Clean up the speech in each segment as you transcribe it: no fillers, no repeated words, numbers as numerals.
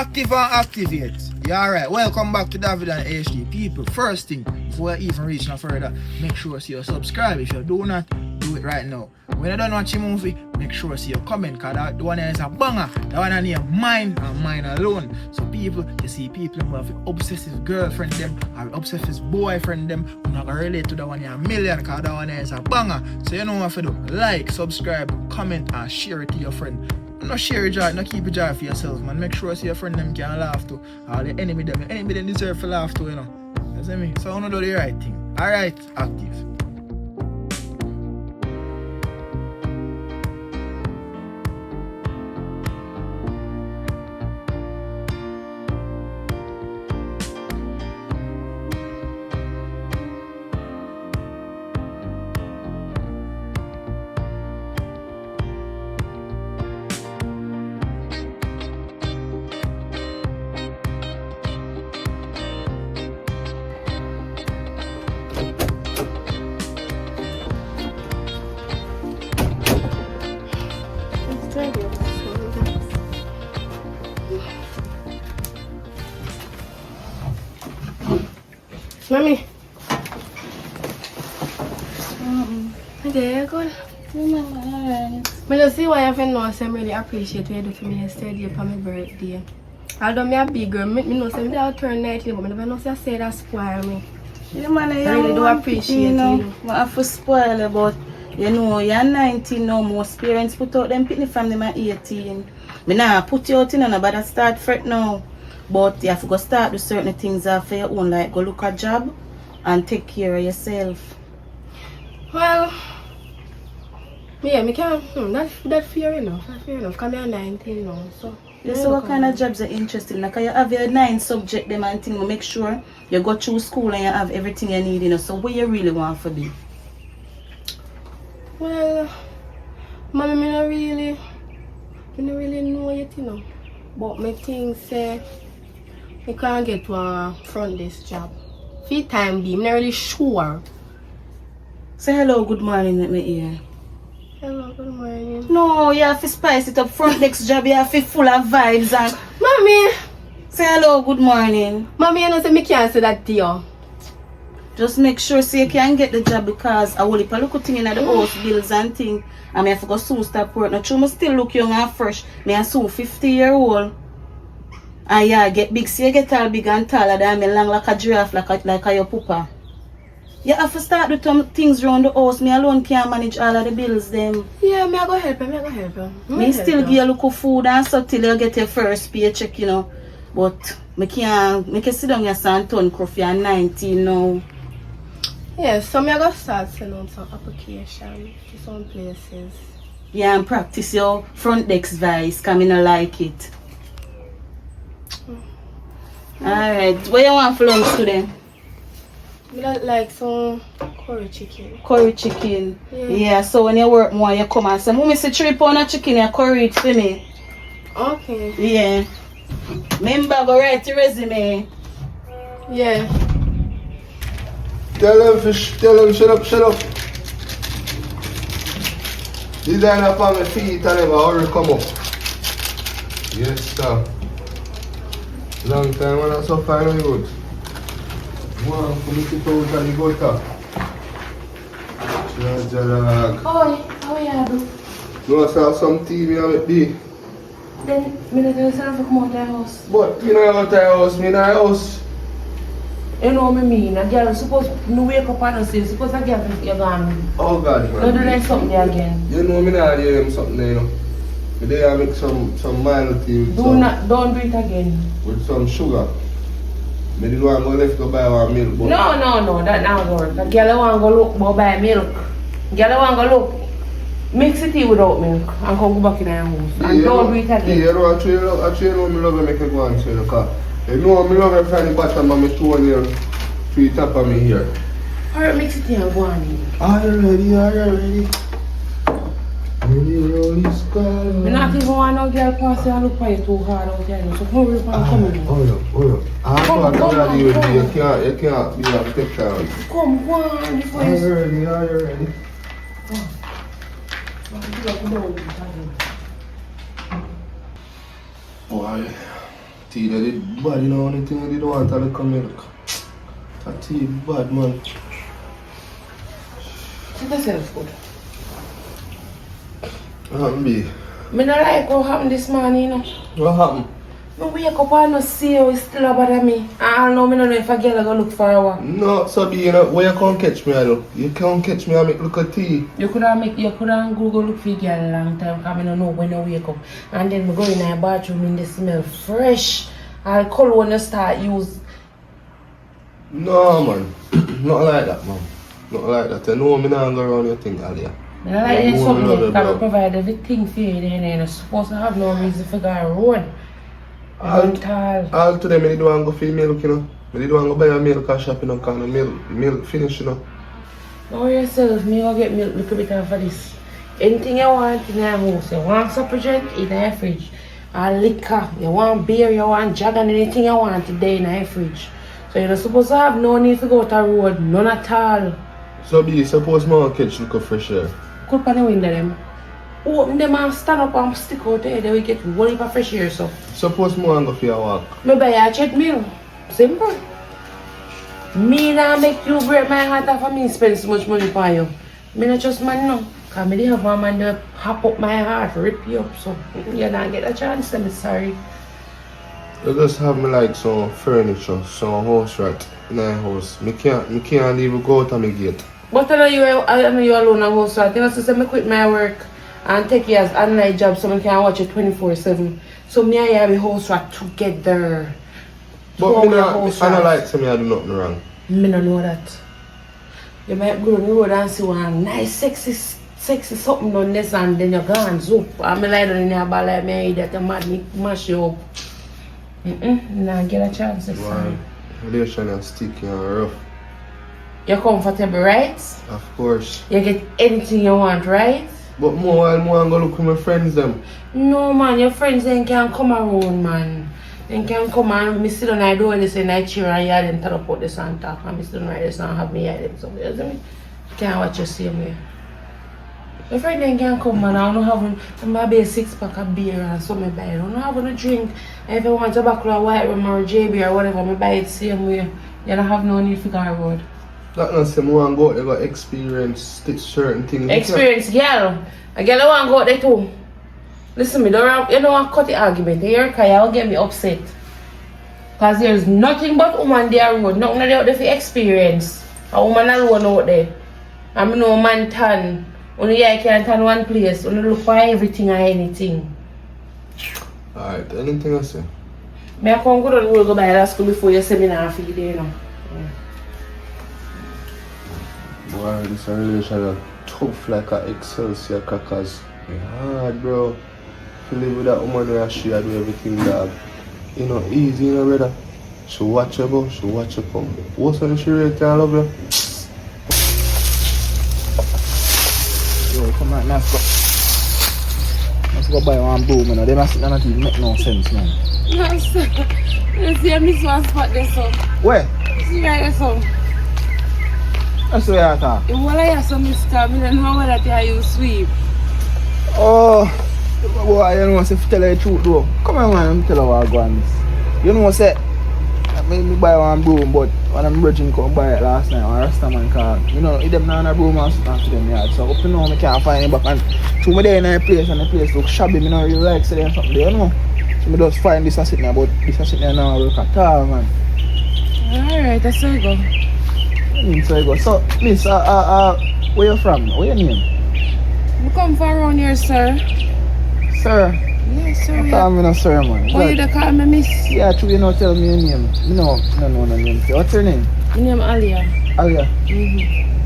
Active and activate. Yeah, alright. Welcome back to David and HD. People, first thing, before you even reach no further, make sure you subscribe. If you do not, do it right now. When you don't watch a movie, make sure you comment, because that one is a banger. That one is mine and mine alone. So people, you see people who have obsessive girlfriend them or obsessive boyfriend them, who not gonna relate to that one in a million, because that one is a banger. So you know what to do. Like, subscribe, comment and share it to your friend. No share your joy, no keep your joy for yourself, man. Make sure your friend them can laugh too. Or the enemy them deserve to laugh too, you know. You see me? So I wanna do the right thing. Alright, active. Mommy. Okay, good. I just see why I know I really appreciate what you do for me yesterday for my birthday. Although I'm a big girl, I know I don't turn 19, but I never know I say that spoil me. Yeah, man, I really do appreciate you. I have to spoil it, but you know, you're 19 now, most parents put out them picnic from them at 18. I nah put you out in and but start fret now. But you have to go start with certain things for your own, like go look a job and take care of yourself. Well, yeah, I can't, that's fair enough, because I'm 19 now, so. Yeah, so what kind of jobs are interesting? Like you have your 9 subject them and thing, make sure you go through school and you have everything you need, you know. So what you really want to be? Well, Mommy, I don't really know yet, you know. But my thing say I can't get to a front desk job. For the time being, I'm not really sure. Say hello, good morning with me here. Hello, good morning. No, you have to spice it up. Front desk job, you have to be full of vibes and... Mommy! Say hello, good morning. Mommy, you know say I can't say that to you. Just make sure so you can get the job, because I will if I look at things in the house, bills and things, and I have to go soon start work. Now, true, I still look young and fresh. I am soon 50-year-old. And yeah, get big, so you get all big and taller than me, long like a giraffe, like a your papa. You have to start with some things around the house. Me alone can't manage all of the bills them. Yeah, I go help you, Me still give you a look of food and so till you get your first paycheck, you know. But I can't sit down here and turn coffee at 19 now. Yeah, so I go start sending out some application to some places. Yeah, and practice your front desk voice, because I don't like it. Alright, what you want for lunch today? I like some curry chicken. Curry chicken. Yeah. So when you work more, you come and say, Mommy, say 3 pounds of chicken, you curry it for me. Okay. Yeah. Remember, go write your resume. Yeah. Tell them, shut up. These are up on my feet and them, hurry come up. Yes, sir. Long time when I so fine and good. Wow, come sit out and go talk. Jalag. Oh, how are you? No, I saw some TV on the Then, I don't have to come out of the house. But you know what I house, me in the house. You know what I mean? A girl supposed to wake up and say, suppose a girl you're gone. Oh God, man. Don't do that something there again. You know me not hear him something there, you know. But they make some mild tea with Don't do it again. with some sugar. Me did want to go left to buy one milk. But No, that not work. The girl want to go look, go buy milk. Girl want to go look, mix the tea without milk and come go back in her house. And don't do it again. Yeah, you know, actually you know me love you make you go and say the car. You know me love you from the bottom of my toenail to the top of me here. Alright, mix the tea and go on in. Are you ready? Ready, roll this car. I not even want no girl pass and look for you too hard out there. So hurry up and come in. Hold up. I thought already you can't be a protection. Come, go on before you... Are you ready? Boy, tea that did bad, you know, only thing I did want a little milk. That tea bad, man. Sit yourself good. What happened, B? Me not like what happened this morning, you know. What happened? Me wake up and no see you still bother me. I don't know if a girl go look for a walk. No, so B, you know, where you can't catch me, I do. You can't catch me and make look at tea. You could have Google look for a girl a long time because I don't know when I wake up. And then I go in the bathroom and they smell fresh. I'll call when you start use. No, man. Not like that, man. Not like that. You know me not go around your thing, Alia. I like Yeah, this more something than that that, can bro. provide everything for you then and you're supposed to have no reason to go a road. Tall. All today, I did want to go for milk, you know. I did want to buy a milk and shop, you know, because the milk finish, you know. Know yourself, me go get milk little bit of this. Anything you want in your house, you want supper drink in your fridge. Or liquor, you want beer, you want jug and anything you want today in your fridge. So you're not supposed to have no need to go to the road, none at all. So be suppose I catch look of fresh air. Go up on the window them. Open them and stand up and stick out there, they will get one heap of fresh air so. Suppose I go for a walk. Me buy a treadmill. Simple. Me not make you break my heart off for me spend so much money for you. Me not just man no. Cause me dey have one man that hop up my heart, rip you up so you not get a chance to me sorry. You just have me like some furniture, some house rat in my house. Me can't even go out of my gate. But I know you alone at house, so I think I quit my work and take it as online job so I can watch it 24/7. So me and you have a house rat together. But me not like say me I do nothing wrong. Me no know that. You might go on the road and see one nice sexy something on this and then you're gone zoop. And me lie down in your ball like me that you mad me mash you up. Nah get a chance this Wow. time. Relation is sticky and rough. You're comfortable, right? Of course. You get anything you want, right? But more while more I go look with my friends them. No man, your friends then can come around man. They can come and me sit on the door and they say night chair and yeah them teleport this and talk and me sit on right this and have me hear them somewhere. You see me? Can't watch you same way. Your friend then can come and I don't have maybe a 6-pack of beer and something buy it. I don't have a drink. And if you want a bottle of white rum or JB or whatever, I buy it same way. You don't have no need for go road. That not say more go out there got experience certain things. Experience girl. A girl I want to go out there too. Listen me, you don't want to cut the argument. You hear Kaya will get me upset. Because there's nothing but woman there road. Nothing out there for experience. A woman alone out there. I mean no man tan. Only I can't turn one place. Only look for everything or anything. Alright, anything I say? Me I come go to the road go by that school before your seminar for you there now. Boy, this relation is tough like a Excelsior crackers. Hard, bro. To live with that woman where she do everything, dog. You know, easy, you know, brother. She watch you go, she watch you come. What's when she really can love you? Yo, come on, let's go buy one broom, man. They must not even make no sense, man. No, sir. You see, I miss one spot there, so. Where? See right there, so. That's the way I talk. If I have some mistake, I don't know whether that you sweep. Oh, boy, you know, say to tell you the truth, though. Come on, man, tell you what I go on this. You know, say, I made me buy one broom, but when I'm bridging, come buy it last night, or Rasta man call. You know, if them not on a broom and stuff to them yard. So, up to now, I can't find it back. And so, I'm there in a place, and the place looks shabby. I don't really like saying something there, you know. So, I just find this and sitting there, but this and sitting there now, work at all, man. Alright, that's how you go. So, I go. So, miss, where you from? Where your name? I come from around here, sir. Sir. Yes, sir. I call me no sir, man. Why you don't call me miss? Yeah, true, you know, tell me your name. No name. What's your name? My name Alia. Alia.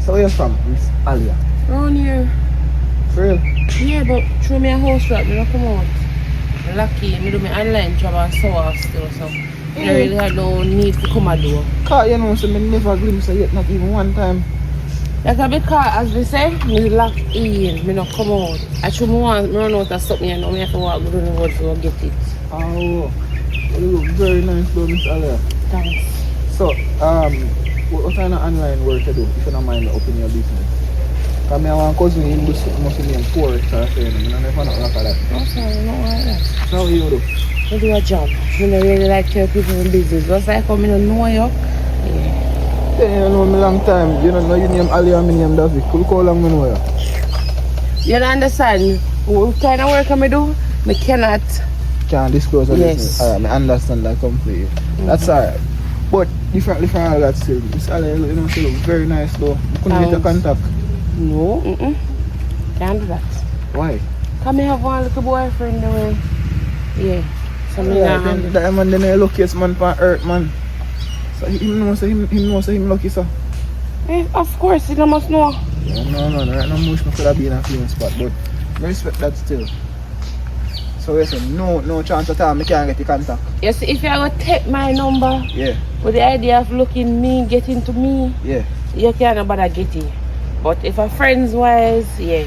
So where you from, Miss Alia? Around here. For real? Yeah, but through me a house rat, me don't come out. I'm lucky, me do my online job and so off still, so I really had no need to come a door. Cause you know, so me never glimpse of it, not even one time. That's a bit car, as we say, me lock in, me not come out. I should want me run out of something and now me have to walk down the road to go get it. Oh, you look very nice though, Miss Alia. Thanks. So, what kind of online work you do, if you don't mind opening your business? Because I want cousin him do something must be poor or something. I never know like that. No, sorry, not like that. So how you do? I do a job. I don't really like tell people in business. Just like how I don't know you. Yeah. Yeah, you know me long time. You don't know your name Ali and my name David. Cool how long I know you? You don't understand what kind of work I do? I cannot. Can't disclose all Yes. this. Alright, I understand that completely. That's alright. But differently from all that still. This Ali, you know, still very nice though. You couldn't get a Thanks. contact. No, can't do that. Why? Come here, have one little boyfriend away. Yeah. So me Yeah, not handle. that man then the luckiest man on earth, man. So him knows him lucky, so. Of course, you must know. Yeah, no, right now much me could have been in a feeling spot, but I respect that still. So you say no chance at all, I can't get the contact. You see, if you are going to take my number Yeah, with the idea of looking me, getting to me, yeah. you can't bother get it. But if a friends wise, yeah.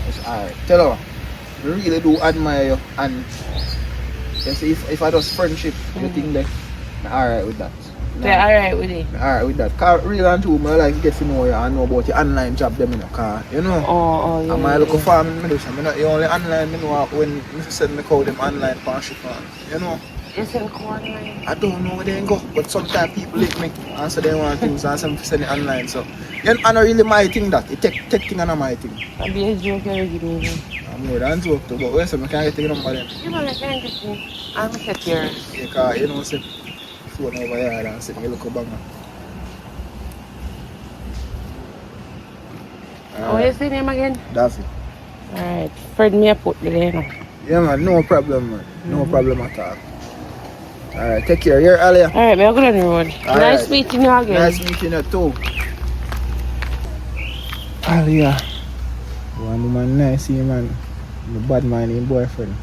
It's alright. Tell her, I really do admire you, and you see if I just friendship, you think that I'm alright with that. They're alright with it. I'm alright with that. Cause really and true, I like to get to know you and know about your online job them in the car, you know. Oh, yeah. And my local farm in Medusa, I'm not the only online I know when I send me call them online partnership on, you know. You send online. I don't know where they go, but sometimes people link me and so they want things and some send it online. So you know, I not really my thing that. It take thing and not my thing. I'll be a joke you give me. I'm more than joke too, but where so I can't get the number then. You know, you can't get me. I'm set yours. Yeah, cause you know say phone over here and say me look a banger. What you say name again? Daffy. Alright. Fred me a put the there now. Yeah man, no problem man. No problem at all. Alright, take care. You're earlier. Alright, I'm going on the road. All Nice right. meeting you again. Nice meeting you too. Alia. One man nice man. The bad man in boyfriend.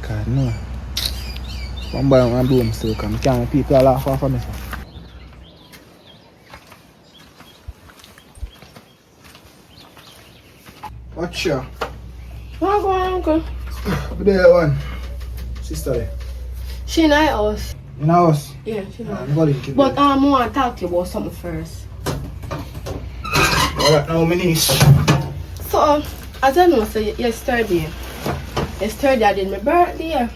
God no. One boy and bloom still come. Can't people laugh off of me. Watch ya. What go on, uncle? There one. Sister there. She in our house. In our house. Yeah, she in our house. I'm going to keep But it. I want to talk to you about something first. Alright, now my niece. So, as I know, so yesterday I did my birthday.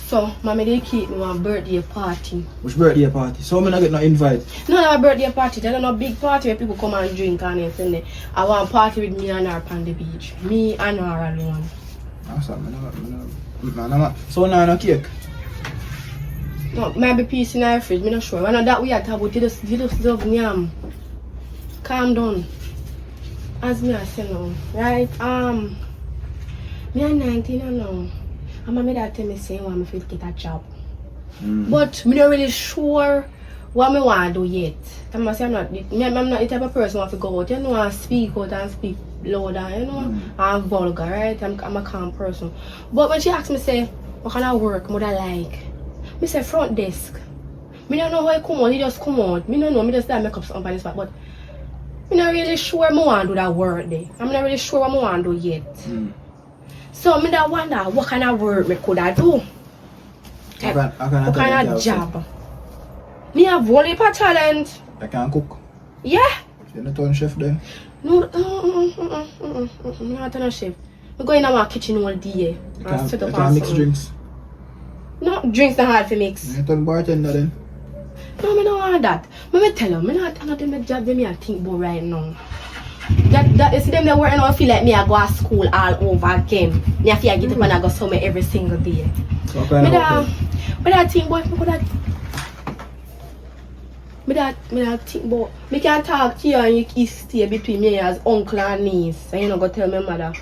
So, mommy they keep me one birthday party. Which birthday party? So I'm not get no invite. No, not a birthday party. There's no big party where people come and drink and everything. I want a party with me and her on the beach. Me and her alone. That's what so now no cake. No, maybe piece in her fridge. I'm not sure. When that we are talking about, you just love yam. Calm down. As me I say now, right? Me I'm 19 and now. And mommy that tell me say want me to get a job. But I'm not really sure what I want to do yet. I'm not the type of person who want to go out, you know, and speak out and speak louder, you know, and vulgar, right? I'm a calm person. But when she asked me, say, what kind of work would I like? I say front desk. I don't know how it come out, it just come out. I don't know, I just make up something on this spot, but I'm not really sure I want to do that work there. I'm not really sure what I want to do yet. So I don't wonder what kind of work I could do. What kind of job? Me have one heap of talent. I can cook. Yeah. You're not on chef then? No, I'm not a chef. I go in our kitchen all day. You And set up can mix drinks. No, drinks not hard to mix. You're not bartender then? No, I don't want that. Let me tell you, I'm not doing the job that I think about right now. That you see them there working, I feel like me I go to school all over again. Me I feel I get up and I go somewhere every single day. So what kind of work? But I think boy, I think about me can talk to you and you stay between me as uncle and niece and you not go tell my mother.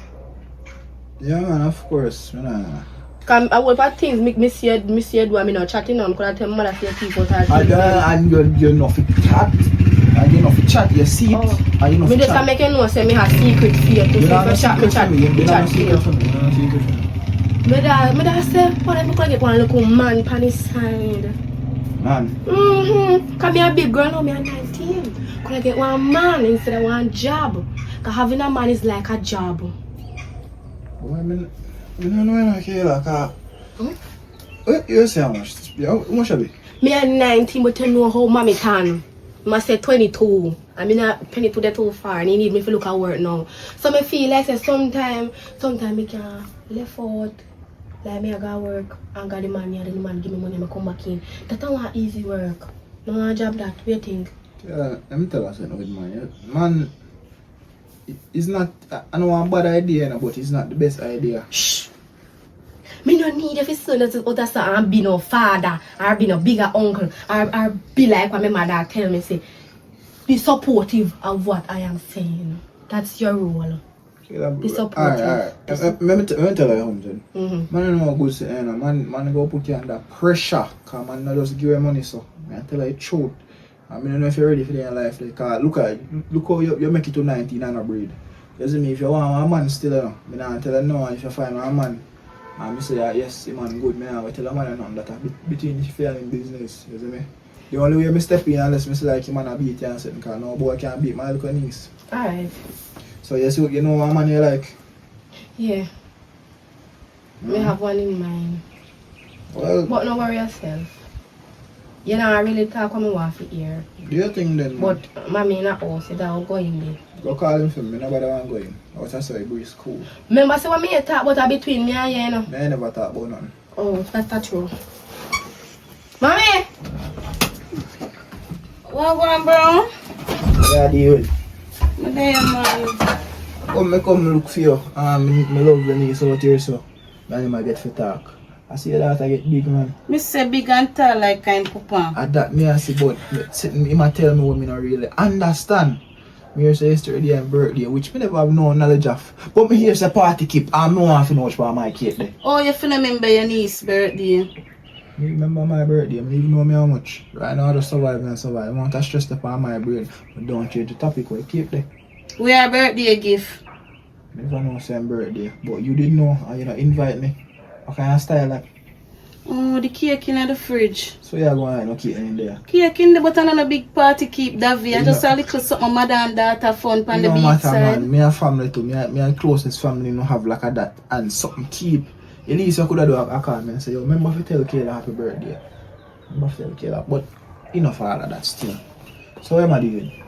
Yeah man, of course. Cause I will have things me see do and me not chatting now because I tell my mother to keep out her things. And you're not fit chat. And you're not fit chat, you see it. And you're not Me fit just chat. make you know say me have secret fear to You're say not for a chat secret for me. You're not a to you. secret for me. You're not a secret for me. Me da say, what if I could get one little man on his side? Man. Cause me a big girl now, me a 19. Could I get one man instead of one job? Cause having a man is like a job. Boy, I don't know okay, like what you say how much? How much of it? Me a 19 but you know how mommy can. I say 22. I mean, I penny to the too far and he need me to look at work now. So I feel like say sometimes I can left out. Like me I go work and got the money and then the man give me money and I come back in. That don't want easy work. No want a job that. What do you think? Yeah, let me tell you something with man. Man, it's not, I know a bad idea, but it's not the best idea. Shh. Me no need if it's son to say and be no father or be no bigger uncle or be like what my mother tell me say. Be supportive of what I am saying. That's your role. Be supportive. Alright. Let me tell you something. Man, I know what good say, man go put you under pressure. Because man not just give you money, so. I tell you the truth. I mean, I don't know if you're ready for your life. Like, look how you make it to 19 and a breed. You see me, if you want a man still, I don't tell you no. If you find a man, and I say, yes, the man good, I don't tell a man nothing that between the family business. You see me? The only way I step in unless I say like him and beat you and something, because no boy can beat my little niece. Alright. So you know what man you like? Yeah. Me have one in mind. Well, But no worry yourself. You know, I really talk when I want to hear. do you think then? But mommy in a house, it all go in there. Go call him for me, nobody want to go in. I was just say breeze cool. Remember, say what me talk about between me and you, you know? I never talk about nothing. Oh, that's true. Mommy! What going, bro? Yeah, deal. My day, man. Come look for you. Me love the niece out here, so then you might get for talk. I see that I get big, man. Me say big and tall like kind papa. At that, me I see, but he might tell me what me not really understand. Me hear say yesterday and birthday, which me never have no knowledge of. But me hear say party keep, I'm no one to know about my cake there. Oh, you finna remember your niece's birthday? Me remember my birthday, I even know me how much. Right now I just survive and survive. I want to stress upon my brain, but don't change the topic where you keep there. Where birthday gift? Never know same birthday, but you didn't know and you don't invite me. What kind of style like? Oh, the cake in the fridge. So you're going to no cake in there? Cake in the but another big party keep Davy and You just know- a little something mother and daughter fun on the No beach matter side. man, me and family too, me and closest family no have like a that and something keep. At least you could have do a call me and say, yo, remember if you tell Kayla happy birthday? Remember if you tell Kayla, but enough of all of that still. So what am I doing?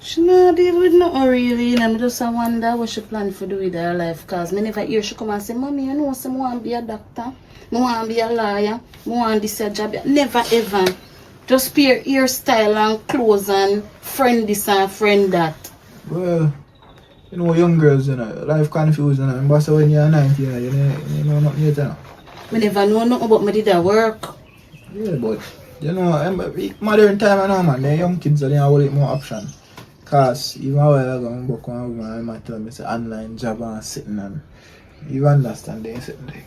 She not deal with nothing really, you know. I just wonder what she plan for do with her life. Cause me never hear she come and say, Mommy, you know, I want to be a doctor, I want to be a lawyer, I want this a job. Never ever. Just pay hairstyle and clothes and friend this and friend that. Well, you know, young girls, you know, life confused, you know. Remember so when you're 19, you know nothing yet, you know. Me never know nothing about me did that work. Yeah, but, you know, modern time now, man, the young kids, they have a lot more option. Cause even a while ago, I book one woman, I might tell me it's an online job and sitting and you understand they sitting there.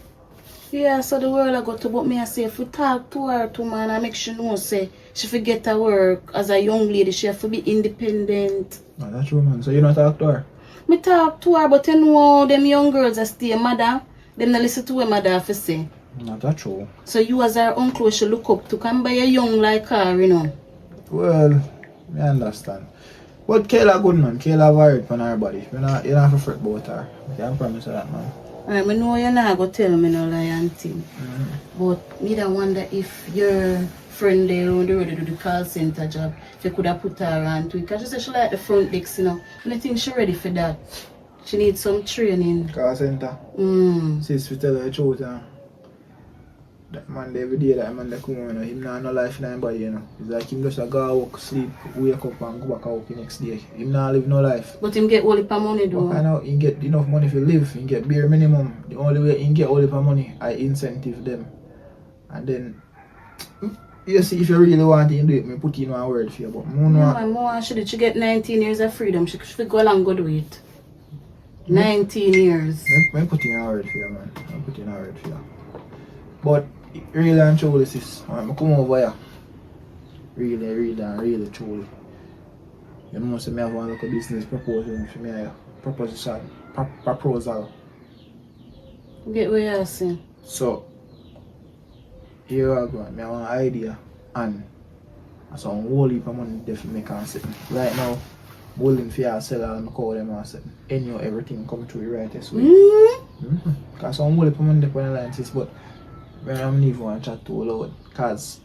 Yeah, so the world I got to, but me I say if we talk to her too, man, I make sure know say she forget her work as a young lady, she have to be independent. No, that's true, man. So you don't talk to her? Me talk to her, but you know them young girls that stay mother, them not listen to what mother have to say. Not that true. So you as her uncle should look up to come by a young like her, you know. Well, I understand. But Kayla good, man. Kayla worried on her body. You don't have to fret about her. I can promise you that, man. I know you're not going to tell me no lie and thing. But me da wonder if your friend there on the road to do the call center job, if you could have put her on to it. Because she said she like the front desk, you know. And I think she ready for that. She needs some training. Call center. Sis, we tell her the truth, that man every day, that man they come on, him not no life in anybody, you know. It's like him just go work, sleep, wake up and go back out the next day. Him not live no life. But him get all the money though. I know he get enough money to live, he get bare minimum. The only way he get all the money, I incentive them. And then, you see, if you really want to do it, me put in one word for you, but More she get 19 years of freedom, she should go along go do it. 19 years. I put in a word for you, man. I put in a word for you. But, really and truly, sis, I come over here. Really and really truly. You know, so I have one local business proposal for me, proposal. Get what you're saying. So, here I go, I have an idea and some whole heap of money definitely make and sitting. Right now, willing for you sell all my call them and sitting. Anyhow, everything come through right this way. Because some whole heap of money on the line, sis, but when I'm leaving, I chat too loud. Because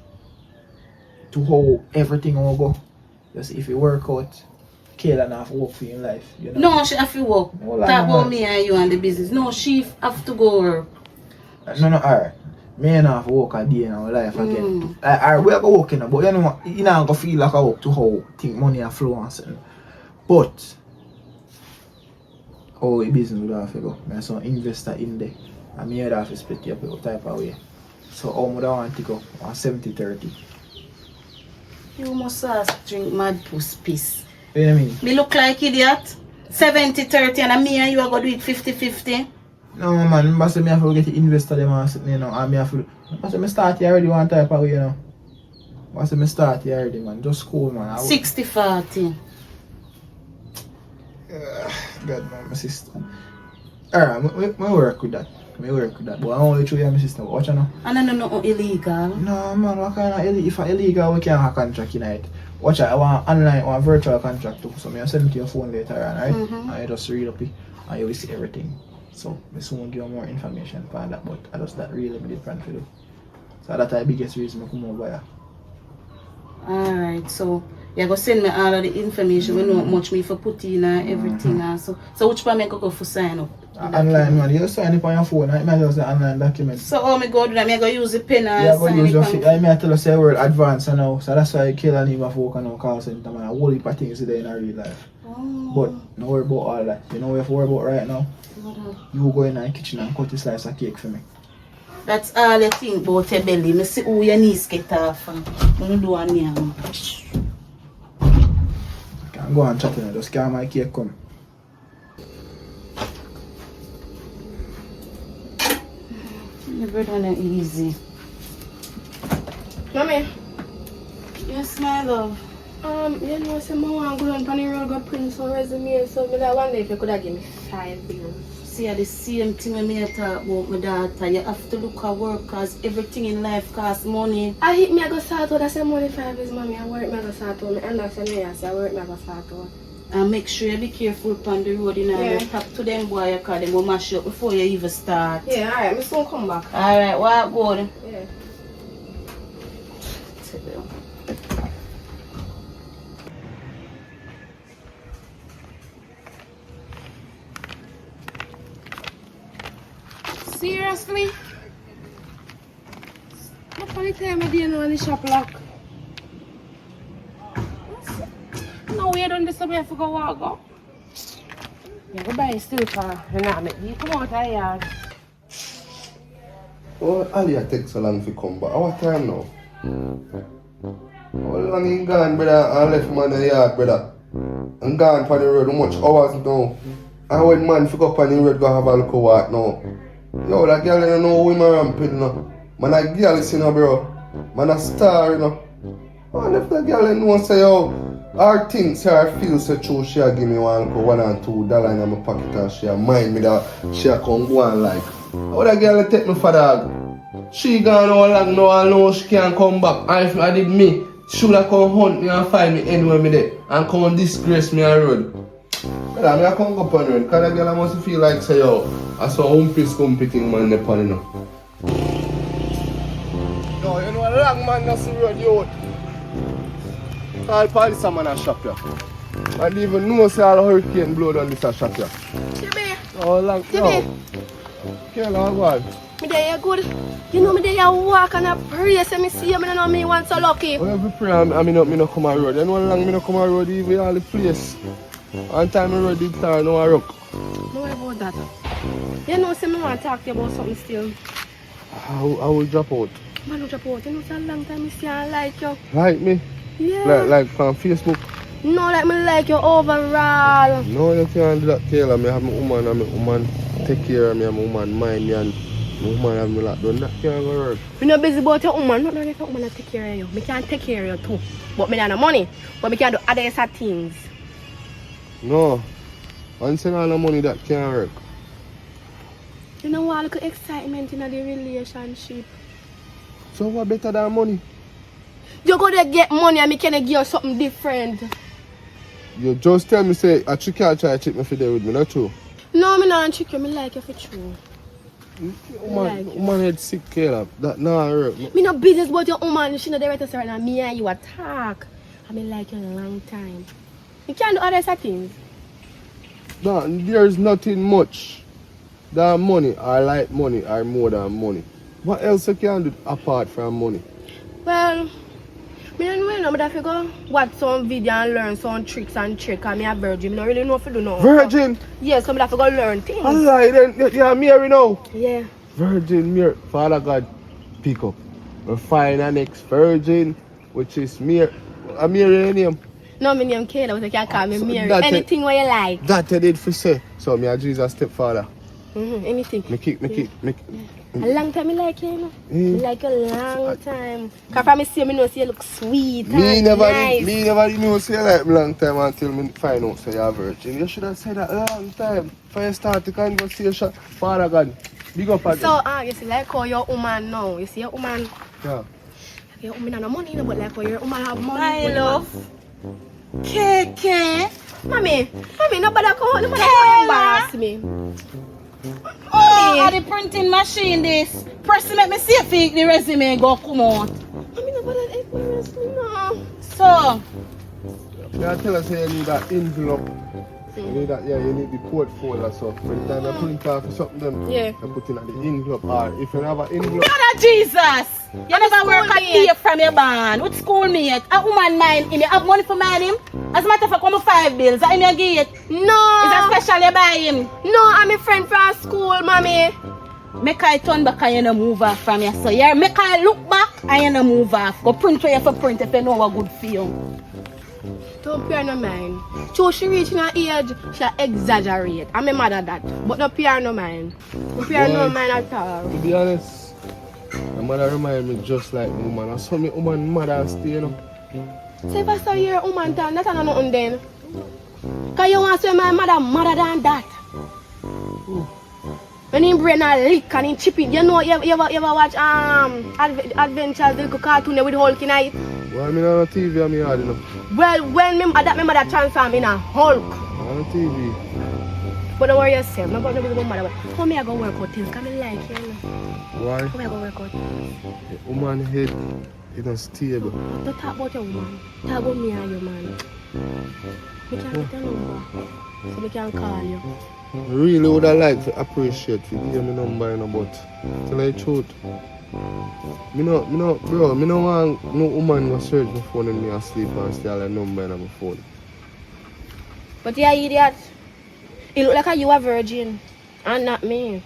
to how everything will go, Just if you work out, Kayla not have to work for you in life. You know? No, she have to work. Hold on, Talk man. about me and you and the business. No, she have to go work. No, alright. Me and have to work a day in our life again. Alright, we are going to work in, but you know, you not going to feel like I work to how think money and flow and something. But, how a business would have to go. I have some investor in there. And me have to split it up with type of way. So, how much I want to go? 70-30. You must have drink mad puss piss. You know what I mean? Me look like idiot. 70-30 and me and you are going to do it 50-50. No man, I say me have to get the investor them and something, you know, and me have to, I say me start here already one type of way, you know. I say me start here already, man, just cool, man. 60-40. God, man, my sister. Alright, I work with that. But I only show you my sister, watch you know. And I don't know illegal. No man, what kind of illegal? If I illegal, we can't have a contract in it. Watch out, I want online, I want virtual contract too, so I'll send it to your phone later on, right? And you just read up it, and you will see everything. So, I soon give you more information for that, but I just that really be different for you. So that's the biggest reason I come over here. Alright, so you're going to send me all of the information. We know how much me for put in and everything. So which part I go for sign up? Online man, you sign it on your phone, it might just say online document. So how me go do that? I go use the pen and Yeah, go sign use it your on- I may tell you say word advance now, so that's why I kill and leave a folk and call center man. A whole heap of things today in a real life. But don't worry about all that. You know what you have to worry about right now? You go in the kitchen and cut a slice of cake for me. That's all you think about your belly. I see who your knees get off and you do on me. Can't go and chat in it, just carry my cake come. Never done it easy. Mommy, Yes, my love. you know, say I want to go on the road, go print some resume, so I wonder if you could have given me 5 bills. See, the same thing when me talk about my daughter. You have to look at work because everything in life costs money. I hit me, I go start out, I say money 5 is mommy, I work, me I go start out, I understand me, I say I work, me I go start out. And make sure you be careful on the road, you know. Yeah. Talk to them boy, because they will mash you up before you even start. Yeah, alright, I soon come back. Alright, what good? Yeah. Seriously? What funny time I didn't know the shop lock? No, we don't this way for go walk up. Yeah, go buy a still car and I make you come out of here. Oh, Ali, it takes so long to come back. What time now? How long he gone, brother? I left him on the yard, brother. I'm gone on the road. How much hours now? I went man to go up on the road, go have a look walk now. Yo, that girl don't know who him ramping, you know. Man, that girl is, you know, bro. Man, a star, you know. And if that girl don't know, say, yo, her things, her feels so true, she'll give me $1 and $2 in my pocket and she'll mind me that she'll come go and like. How that girl take me for dog? She gone all long now, I know she can't come back. And if I did me, she would have come hunt me and find me anywhere me there and come and disgrace me on the road. But I can't go up on the road because that girl must feel like say yo, I saw humpy thing man in the pan, you know. No, you know a long man that's the road, yo. Call police man and shop here. And even know say all hurricane blow down this shop here. Jimmy, Oh, long, Jimmy. no. Okay, long one. Me there you good. You know me there you walk and I pray, say me see you, me don't know me want so lucky. When every prayer, I no come on road. You know how long me no come on road, even all the place. One time I road did turn, no I rock. Don't worry about that. You know, say me want to talk to you about something still. I will drop out. Man, don't drop out. You know, it's a long time me see I like you. Like me? Yeah. Like from Facebook? No, like me like you overall. No, you can't do that, Taylor. I have my woman and my woman take care of me and my woman mind me and my woman have me lot done. That can't go work. Me not busy about your woman. Not like your woman take care of you. Me can take care of you too. But me don't have no money. But me can do other things. No. Once you have no money, that can't work. You know what? Look at excitement in the relationship. So what better than money? You go to get money and me can give you something different. You just tell me, say, a chick can't try to cheat me for there with me, not true? No, me not trick you. Me like you for true. Woman head sick, Caleb. That not work. Me no business about your woman. She not there to start and me and you attack. I've been like you a long time. You can't do other things. No, there's nothing much than money or like money or more than money. What else you can do apart from money? Well, I don't really know, but if you go watch some video and learn some tricks and tricks, I'm a virgin. I don't really know if you do know. Virgin? Yes, so I have to go learn things. I lie then, you're Mary now. Yeah. Virgin Mary. Father God, pick up. We'll find our next virgin, which is Mary. A Mary name. No, my name Kayla, but you can call me So Mary. that Anything what you like. That you did for say. So me a Jesus stepfather. Anything. A long time I like you, know. Like a long time. Because from me see me know see you look sweet and nice. Me never know say you like me long time until me find out say you're a virgin. You should have said that a long time before you start the conversation. Father God, big up again. So, you see like how your woman now. You see your woman. Yeah. Your woman have no money, but like how your woman have money. My love. Keke. Mommy, nobody come embarrass me. Oh, at the printing machine this. Press it, make me see if the resume go come out. Mommy, nobody embarrass me now. So, You tell us you need that envelope. You need that, yeah, you need the portfolio so for the time you print off something them, Yeah. you put in at the envelope or if you have an envelope. God of Jesus! You never work a schoolmate. day from your band. With schoolmate, a woman mind him. You have money for mind him? As a matter of fact, come 5 bills. I him you give it. No. Is that special you buy him? No, I'm a friend from school, mommy. Make I turn back and you no move off from you. So you make I look back and you no move off. Go print where you for print if you know what good for you. Don't pay no mind. So she reaching her age, she exaggerate. I'm a mother that. But no pay no mind. No pay no mind at all. To be honest, my mother remind me just like my woman. I saw me woman mother stay, you know. So if I saw your woman turn, that's not nothing then. Cause you want to say my mother than that. When him brain a lick and him chipping, you know you ever watch Adventures, the little cartoon with Hulk in it? Well, I mean on TV, I mean hard enough. Well, when my mother transform in a Hulk. On TV. But don't worry yourself, I'm not going to be mother. How me I go work out things? Cause I like you, know. Why? How me I go work out things? The woman head is unstable. Don't talk about your woman. Talk about me and your man. We can't get your number. So we can call you. I really would have liked to appreciate if you give me number, you know, but tell you the truth. Me no want no woman go search my phone and me asleep and still have a number in my phone. But you idiot. It look like you a virgin. And not me.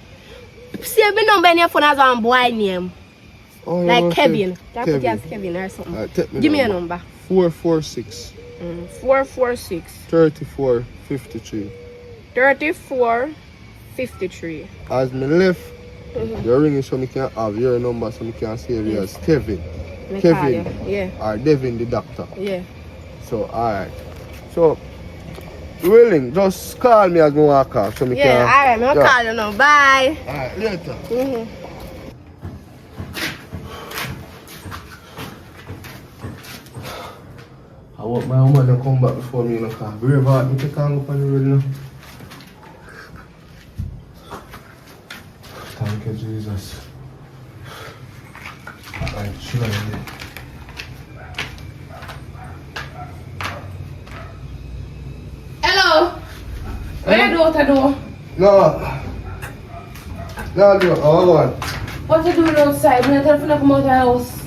Save my number in your phone as a boy name. Oh, you Like know, Kevin. Can I put you Kevin. as Kevin or something? Alright, take Give me a number. 446 446 34 53. 34 53. As me left, you're ringing so me can have your number so me can save you as Kevin. Me call Kevin you. Yeah. or Devin the doctor. Yeah. So alright. So willing, just call me as me walk off so me Yeah, can. alright, I'm call you now. Bye. Alright, later. I want my woman to come back before me in the car. Brave heart, me take her up on the road now. Thank you, Jesus. Alright, chill out here. Hello. Where your daughter do? No, do it. Hold on. What you doing outside? Me tell you to come out of the house.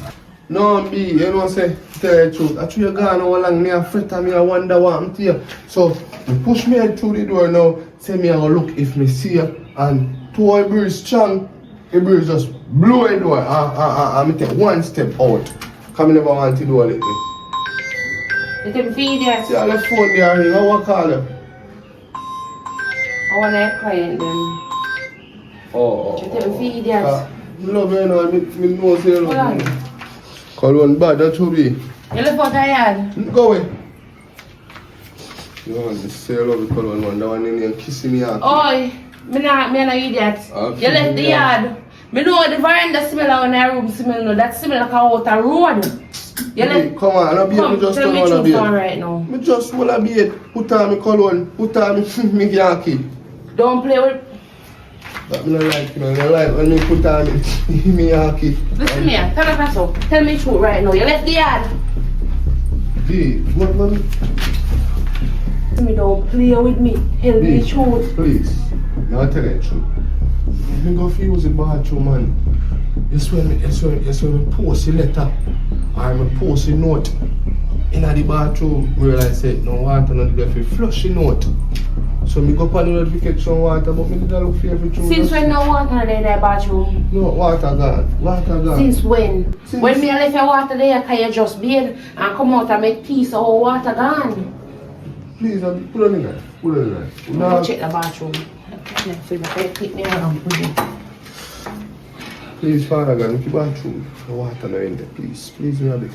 No, B, you know what I'm saying? Tell you the truth. I treat you gone how long, me a fret and me a wonder what I'm to you. So, you push me head through the door now, say me I go look if me see you, and two I breathe strong, the breeze just blow the door, and me take one step out. Come never want to do anything. You tell me feed you. See, I left phone there, ring, I want to call you. I want to client them. Oh. You tell me feed you. Me love you now, me know say you Hold love on. me. Call one bad, that should be. You left out of yard. Go away. You want to say I love you, call one, that one in here kissing me out. Oi, me not idiot. Okay, You left the yeah. yard. Me know the veranda smell and the room smell. No, that smell like out a road. You left. Come on, I'll be Come, able to just tell turn me on a truth beard. for right now. Me just wanna be it. Put on me cologne, put on me Yankee. Don't play with. But me not like, you know, I like when me put on me Yankee. Listen here, tell me so. Tell me truth right now. You left the yard. B, what man? Me don't play with me. Tell me the truth. Please. Now tell the truth. Me go fi use the bathroom, man. It's when me post a letter or me post a note in the bathroom. Realize say no water not there fi flush the note. So me go up on the road to catch some water, but me didn't look for everything. Since when no water there in the bathroom? No, water gone. Water gone. Since when? Since- When me left your water there, can you just bathe and come out and make tea so all water gone? Please, put it in there. Put it in there. I'm Now, gonna check the bathroom. Keep me around, put it. please, Father God, make your bathroom. The water not in there, please. Please, me a beg.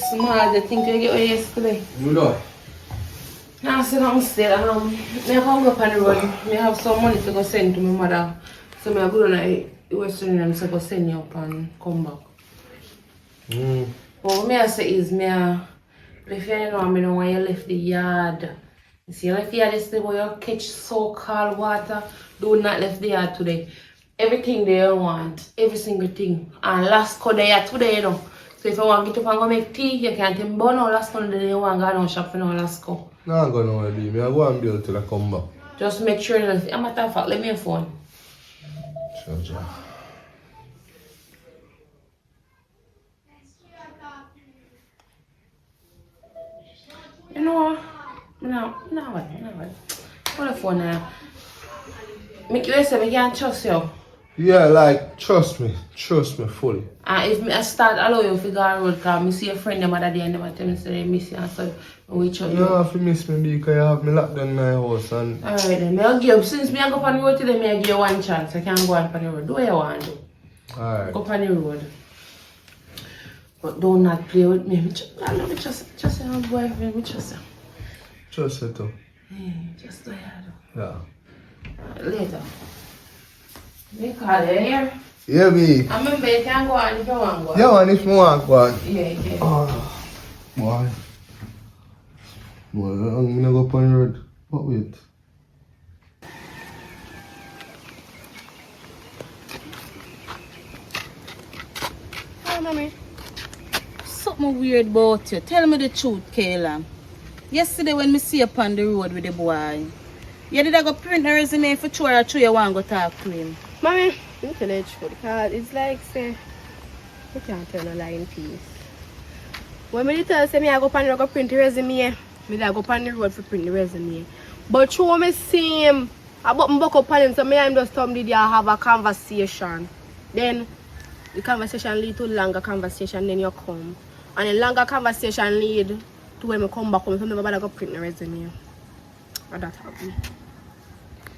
Small, the thing you get away yesterday. You know. Now sit down still. Me have go up on the road. Me have some money to go send to my mother. So me go down to Western Union to go send you up and come back. But what me I say is if you know me know when you left the yard. You see, you left the yard yesterday where you catch so-called water. Do not left the yard today. Everything they want, every single thing. And last code they are today, you know. So if you want to get up and go make tea, you can't even burn all last code they want to go down shop for no last code. No, I'm going to do. Me I go and build till I come back. Just make sure that, as a matter of fact, let me your phone. Sure. You know, no. Put the phone now. Make you say I can't trust you. Yeah, like, trust me fully. And if I start allow you to go on road, because I see a friend them other day and them tell me say they miss you and so we trust You you. don't have to miss me because you have me locked down in my house and Alright then, I'll give you, since I go on the road today, I'll give you one chance. I can go on the road. Do what you want to do. alright. Go on the road. But do not play with me. I love it, just your boyfriend, me trust you. Trust it too. Hey, just do it. Yeah. Later. Me call you here. Yeah, me. I remember you can go on if you want to go on. Yeah, and if you want go on. Yeah. Oh, boy. Boy, I'm gonna go up on the road. But wait. Hi, mommy. Something weird about you. Tell me the truth, Kayla. Yesterday when me see you on the road with the boy, you did I go print the resume for sure or you want to go talk to him? Mommy, you tell the truth because it's like, say, you can't tell no lie in peace. When me tell say me I go on the road go print the resume, me I go on the road for print the resume. But through me see him, I button buck up on him, so me and him just come there have a conversation. Then the conversation lead to longer conversation, then you come. And the longer conversation lead to when me come back home, so never bother go print the resume. And that happened.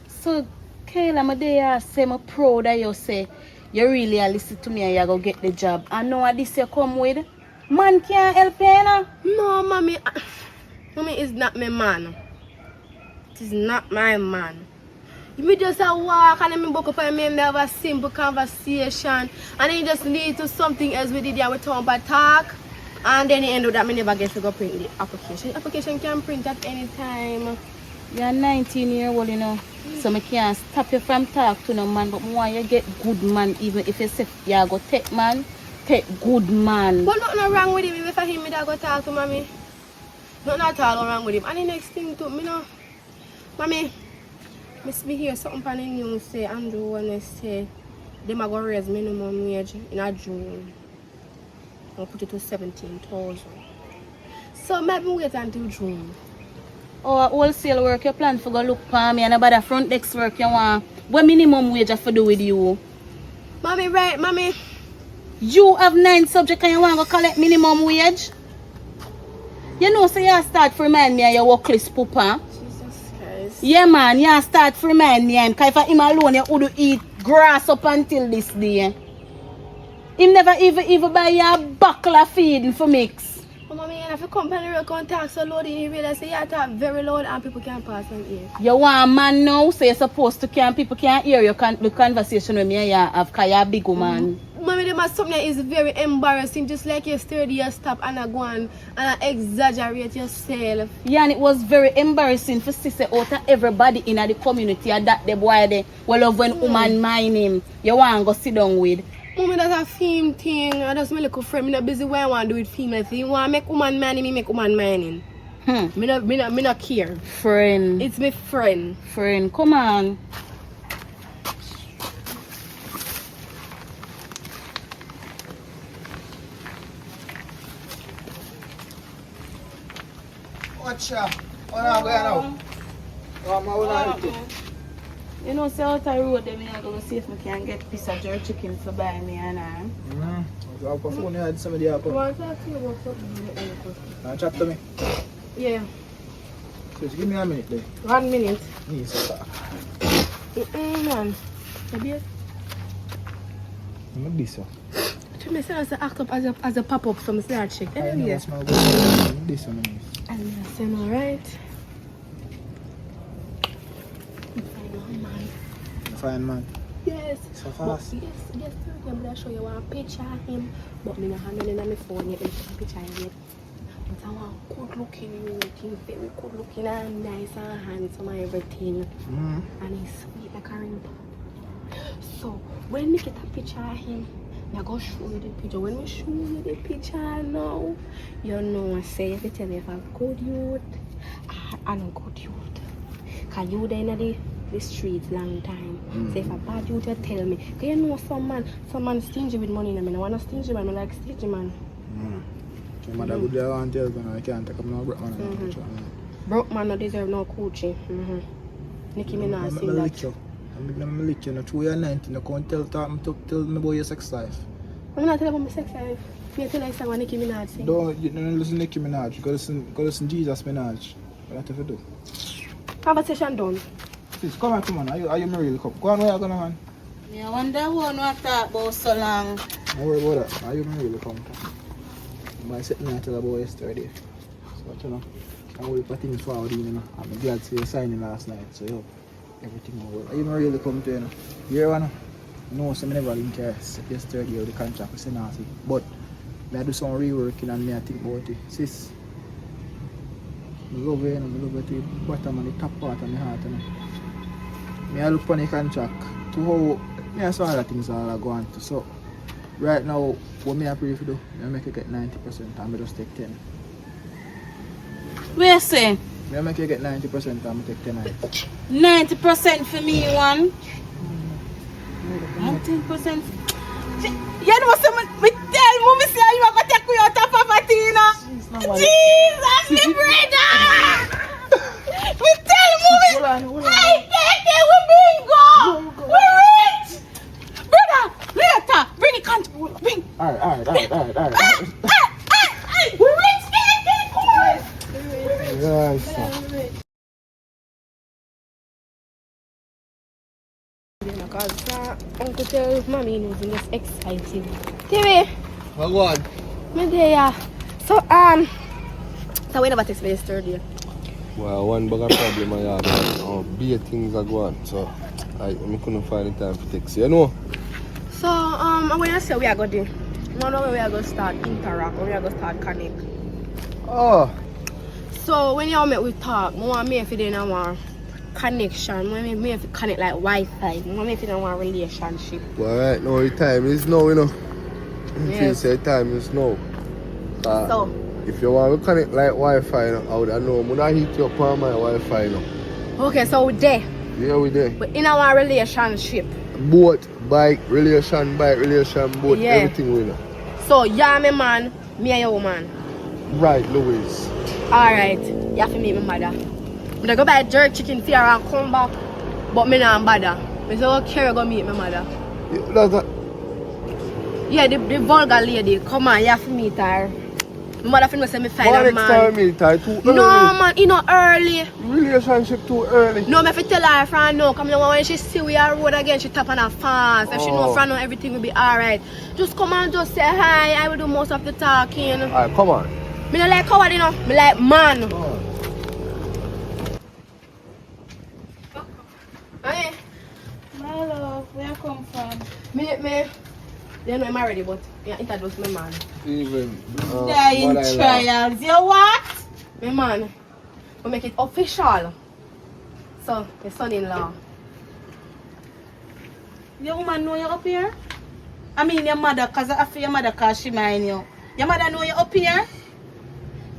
So, Kayla, my day say I'm proud that you say you really listen to me and you go get the job. I know what this you come with. Man can't help you, you know? No, mommy. Mommy is not my man. It is not my man. You just a walk and then book up and me have a simple conversation. And then you just lead to something else we did and we talk about talk. And then you end up that me never get to go print the application. The application can print at any time. You're 19-year-old, you know. So I can't stop you from talk to no man. But I want you get good man even if you say you go take man. Take good man. But nothing wrong with him. If I hear me that go talk to mommy. Nothing at all wrong with him. And the next thing too, me know. Mommy, me hear something on the news say Andrew when they say them are going to raise minimum wage in a June. I'll put it to 17,000. So maybe wait until June. Oh, wholesale work you plan for go look for me and about the front desk work you want. What minimum wage I for do with you? Mommy, right, mommy. You have 9 subjects and you want to collect minimum wage? You know, so you start to remind me of your workless papa. Jesus Christ. Yeah, man, you start to remind me because if him alone, you would eat grass up until this day. Him never even buy you a buckle of feeding for mix. Oh, mommy, and if you come on the road and talk so loud, you realize you talk very loud and people can't pass on ear. You want a man now, so you're supposed to people can't hear your the conversation with me and you have because you're a big woman. Mommy, them remember something that is very embarrassing, just like yesterday you stop and I go and exaggerate yourself. Yeah, and it was very embarrassing for sister out of everybody in the community and that the boy there well love when woman mind him. You want to go sit down with. Mommy, that's a film thing. I just my little friend. I'm not busy where I want to do with female thing. Want make woman mind me make woman mind him. Me not care. Friend. It's my friend. Friend, come on. Watch out. What am I going now? You know, say out the road, then I go see if I can get a piece of jerk chicken for buy me and I. I'll go phone you somebody up. Want to talk to you about something? Chat to me. Yeah. So just give me a minute there. 1 minute. Me so talk. Man. Maybe. I'm this one. I say I act up as a pop up some start check. I know Anyway. what's my this one. And I say alright. Fine man. Yes. So fast. Yes, I'm gonna show you one picture of him. But me not handle it on my phone yet. It's a picture yet. But I want good looking youth. He's very good looking and nice and handsome and everything. And he's sweet like a ring. So when we get a picture of him, I go show you the picture. When we show you the picture now, you know I say if you tell me if I'm good youth or not good youth. Cause you there in the streets long time. So if a bad youth you tell me. Cause you know some man stingy with money. I mean I want a stingy man, I like stingy man. Your mother good there and tell me I can't take up no broke man. Broke man no deserve no coochie. Nicki Minaj sing that. I'm gonna lick you. No through your 19, you can't tell me about your sex life. I'm not telling about my sex life. Me tell you something Nicki Minaj sing. Don't listen to Nicki Minaj. Go listen Jesus Minaj. What have to do? Conversation done. Sis, come on. Are you married? Come. Go on, where you going on? Yeah, I wonder what I talk about so long. Don't worry about that. Are you married? Come. I said me I tell about yesterday. So you know, I will put things forward in, you know. I'm glad to see you signing last night. So yo, everything will work. Are you really come to, you know? You hear one? No, so I never didn't care. Yesterday the contract was nasty. But I do some reworking and me I think about it. Sis, I love you, you know. I love you to the bottom and the top part of my heart, you know. I look on the contract to how I saw other things all going to. So right now, what I pray for do, I make it get 90% and I just take 10. What you say? I make it get 90% and I take 10. 90% for me, one. 90%. You know someone me tell mommy say you are going to take me out of poverty, you know? Jesus, me brother! We tell mommy, I take it, we bring go! We rich! Brother, later, bring it, can't bring. Alright. Hey, we rich, come on! Yes. Because Uncle tell mommy knows and just excited. TV, How go on? me there. So we never text me yesterday. Well, one bigger problem I have big things are going on, so I couldn't find the time to text you, know? So I'm gonna say we are going to do. We are going to start interact, we are going to start connect. Oh. So when you met we talk, I want me if you didn't want connection, I want me if you connect like Wi-Fi, I want me if you don't want relationship. Well, right now the time is now, you know. Yes. Say time is now. So If you want to connect like Wi-Fi, you know, I would know. I'm gonna hit you up on my Wi-Fi now. okay, so we there. Yeah, we there. But in our relationship. Both, bike, relation, both, Yeah. everything we know. So you're my man, me and your woman. Right, Louise. Alright, you have to meet my mother. I'm gonna go buy jerk chicken for her and come back. But me not bother. I say okay, I go meet my mother. Yeah, that's that. Yeah, the vulgar lady. Come on, you have to meet her. My mother finna say me find Why a next man. time meet her too early? No man, you know early. Relationship too early. No, me have to tell her from now. Come on, when she see we are road again, she tap on her fast. If she know from now, everything will be alright. Just come and just say hi. I will do most of the talking. Alright, come on. Me not like coward, you know. Me like man. Hey, My love, where you come from? me You know I'm already, but you introduce my man. Even Dying mother-in-law. trials. You what? My man, we make it official. So, my son-in-law. Your woman know you up here? I mean your mother, cause I feel your mother cause she mind you. Your mother know you up here?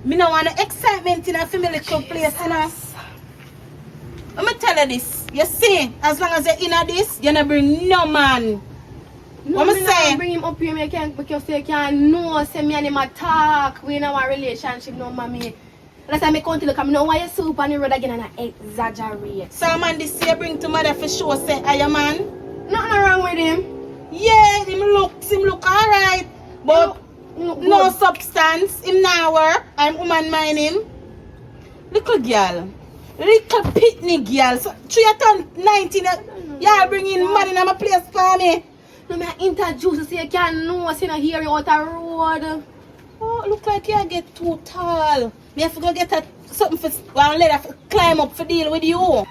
Me no want no excitement in a family little place, you know. Let me tell you this. You see, as long as you're in this, you don't bring no man. No, What me me not say? bring him up here, because you can't know, say me and him a talk. We in our relationship, no, mommy. That's why I come to look at me, know why you soup on the road again and I exaggerate. So man, this year bring to mother for sure say, are you man? Nothing wrong with him. Yeah, him look alright. But no substance, him now work. I'm woman mind him. Little girl. Little pitney girl. So, you turn 19, y'all bring in man in my place for me. No, me introduce you so you can know, so you don't hear you out the road. Oh, look like you get too tall. Me have to go get something for one ladder to climb up for deal with you.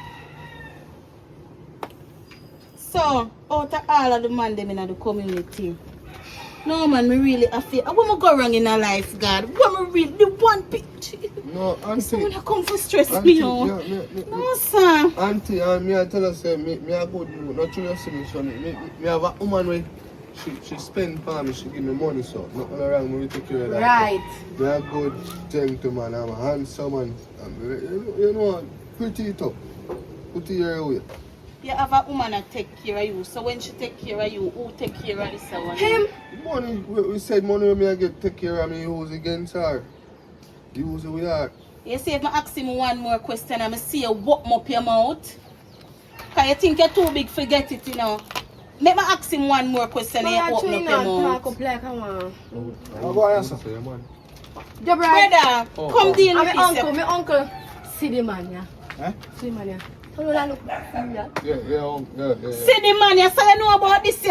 So, out of all of the man them in the community. No man, me really I feel. What me go wrong in a life, God? What me really the one picture? No, auntie. Someone come for stress Auntie, me out. No, sir. Auntie, me I tell her say me a good mood. Not true, you see me, son. Me have a woman where she spend for me, she give me money, so nothing wrong with me take care of that. Right. Me a good gentleman, I'm a handsome and you know, pretty tough. Put it your way. You have a woman that take care of you. So when she take care of you, who take care of this one? Him? Money, we said money when me I get take care of me, use against her. Use it with her. You see, if I ask him one more question, I'm see you walk up your mouth. Because you think you're too big, forget it, you know. Let me ask him one more question and you open up your mouth. Talk up like a man. I'll go answer. Your Brother, come deal with this. My uncle, see the man, yeah. Eh? See the man, yeah. How do I look? Yeah. Yeah. See the man, you say you know about this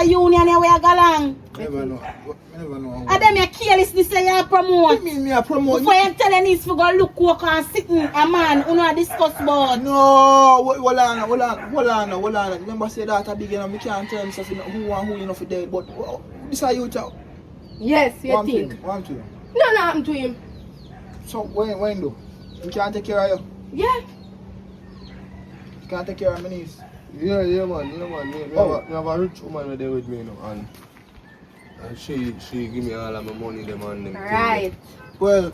union here where you go along. Never know. Never know. And then you careless this you promote. What mean me a promote? Before you tell him this, for go look work and sitting a man who know discuss about. No, hold on. Remember say that a big enough, we can't tell him stuff who and who you know for dead, but this are you child. Yes, you One think. thing, one thing. No happened to him. So when do? You can't take care of you? Yeah. You can't take care of my niece. Yeah, man. Me have a rich woman there with me now, and she give me all of my money, them and them. Right. Well,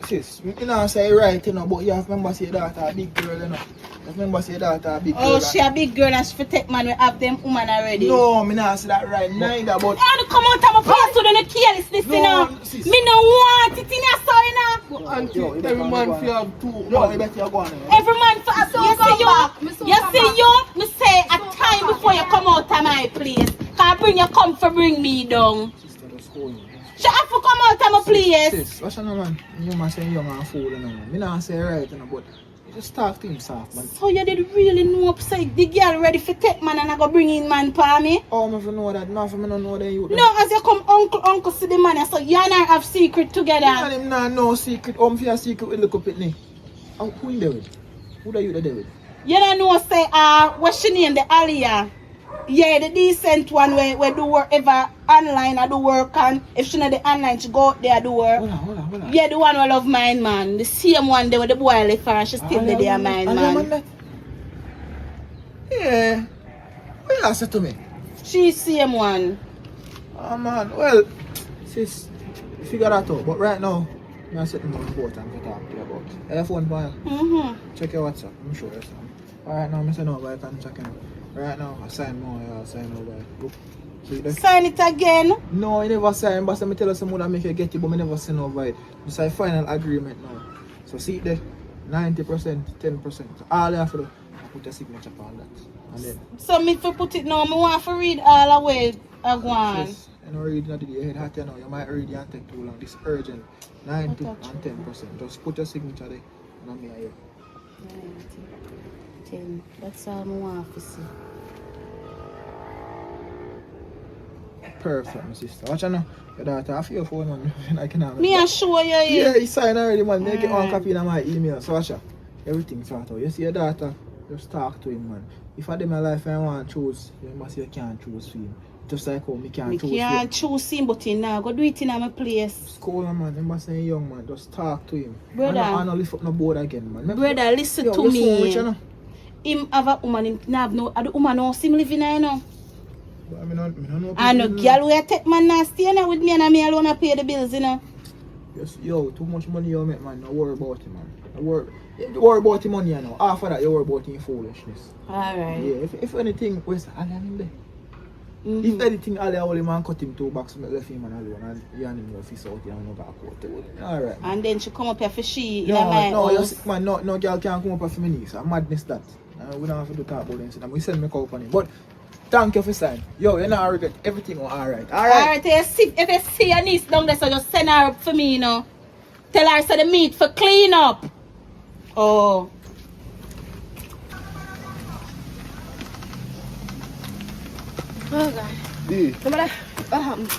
sis, you know say right, you know, but you have to remember say that a big girl, you know. You have to remember say that a big girl. Oh, she a big girl and she take man we have them woman already. No, me not say that right neither, but And come out of my place to the carelessness, you know. sis. Me no want it in your soul, you know. Auntie, every man fi have two. No, you better go on. Every man for us. You say a time before you come out of my place. Can you come for bring me down. Sister, just hold me. She have to come out of my place. Sis, what's your name, man? You must say young and fool, you know. Me not say right, you know, but you just talk to him soft, man. So you did really know upside the girl ready for take man and I go bring in man for me? Oh, me for know that. No, for me no know that you. No, as you come uncle see the man, so you and I have secret together. Me and him not no secret. For your secret with little pitney. Who in there with? Who are you there with? You don't know say what's she name, the Alia? Yeah, the decent one where do work ever online I do work, and if she not the online she go out there do work. Hold on. Yeah, the one who love mine man. The same one there with the boy left her and she still there mine man. Yeah. What you say to me? She same one. Oh man, well, sis, figure that out. But right now, I'm sitting on the boat and get talk to you about. Have your phone for you? Check your WhatsApp. I'm sure you some. Alright now, I'm saying over, I can check it. Right now, I sign more, I'll sign over. Look. See that? Sign it again. No, I never sign, but I tell you someone that make you get it, but I never sign over it. This is a final agreement now. So see it there, 90%, 10%. So all you have to do, put a signature on that. And then, So me for put it now, me want to read all the way I go on. yes, you know, read not your head hot, you know, you might read it and take too long. This urgent, 90 and 10%. Just put your signature there, and I'm here. 10. That's all I want to see. Perfect, my sister. Watch out now. Your daughter have your phone, man. I can have it. Me assure you. Yeah, he signed already, man. Make it one copy in my email. So watch out. Everything sort out. You see your daughter, just talk to him, man. If I do my life I want to choose, you must you can't choose for him. just like how me can't Me choose. can't choose him, but he now go do it in my place. School man, remember saying young man, just talk to him. Brother. I don't lift up no board again, man. Brother, listen Yo, to your me. phone rich, you know? Him have a woman, him have no, the woman house him living there, you know. But I don't know. And no girl where take man now stay now with me and me alone I pay the bills, you know. Yes, yo, too much money you make, man. Don't worry about him, man. Don't worry about the money, you know. After that, you worry about his foolishness. Alright. Yeah, if anything, where's Ali and him there? If anything, Ali only man cut him 2 bucks, left him and alone, and he and him left his out, you know, got a quote to it. Alright. And then she come up here for she in No, my no, you're house. sick, man. No girl can't come up for me, niece. I'm madness that. We don't have to do talk about it. We send me call on him. But thank you for saying. Yo, you not regret everything. Alright. Alright, if you see your niece down there, so just send her up for me, you know. Tell her so the meat for clean up. Oh. Oh God. D, No matter what happened.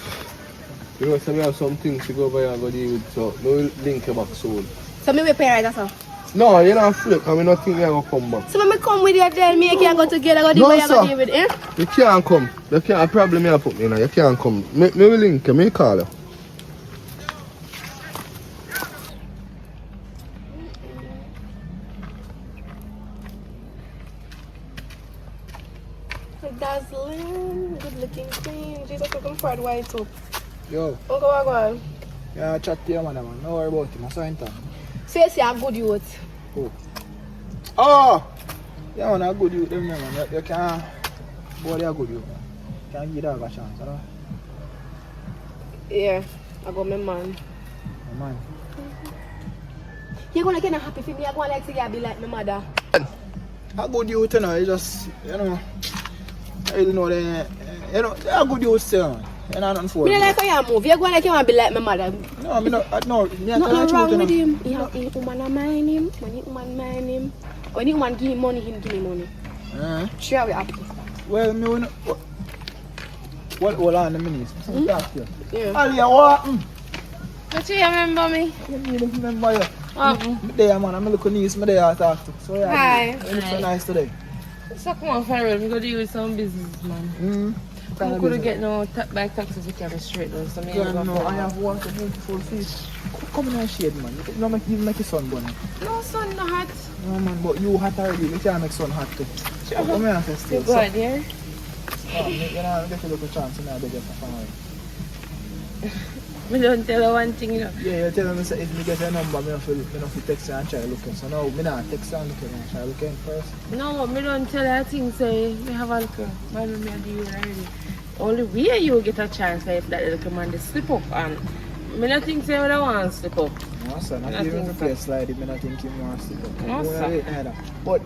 you know, so we have some things to go by and go deal with, so we will link you back soon. So me pay right, that's all. No, you're not flip, and we not think you're going to come back. So me come with you then, me can go together, go No, do what you sir. go deal with, eh? You can't come. You can't, a problem you put me in, you can't come. Me will link you, me call you. Dazzling, good looking queen. Jesus, looking for the white up. Yo, Uncle, what going? yeah, chat to your man, man. Don't worry about him. I saw him time. So you see I'm good youth. Oh! Yeah, man, I'm good youth, them, man. You can't. Boy, they are good youth, man. Can't give that a chance, you know? Yeah, I got my man. My man. You're gonna get happy for me. I'm gonna like to be like my mother. A good youth, you know, you just, you know, you know, they're a good youth still, man. You know, nothing for Me it. don't like how you move. You're gonna like you want to be like my mother. No, me not, no, me Nothing wrong with him. him. He have a woman mind him. When the woman mind him. When the woman give him money, him give me money. Sure, we happy. Well, me wanna. What? Hold on a minute. Some talk here. Yeah. Ali, what? But you remember me? You need to remember you. Me there, man. I'm a little niece. Me there, I talk to. So yeah. Hi. You look so nice today. So come on, Farrell, we go deal with some business, man. I couldn't get no back taxes to carry straight though, so me No, I have one beautiful fish. Come in and shade, man. You don't make your sun burn. No, son, no hot. No, man, but you hot already. You can't make sun hot too. Come here and say You still. go out there? You know, get a little chance. You know, they get a family. Me don't tell her one thing, you know. Yeah, you tell me say if me get your number, me have to text you and try looking. So now, me not text you and looking and try looking first. No, me don't tell her thing, say, me have a little man with me and deal already. Only way you get a chance if that little man they slip up and me not think say what I want to slip up. No, sir, not Nothing, even to sir. play slide, me not think you want to stick up. No, You sir. wanna wait neither. But,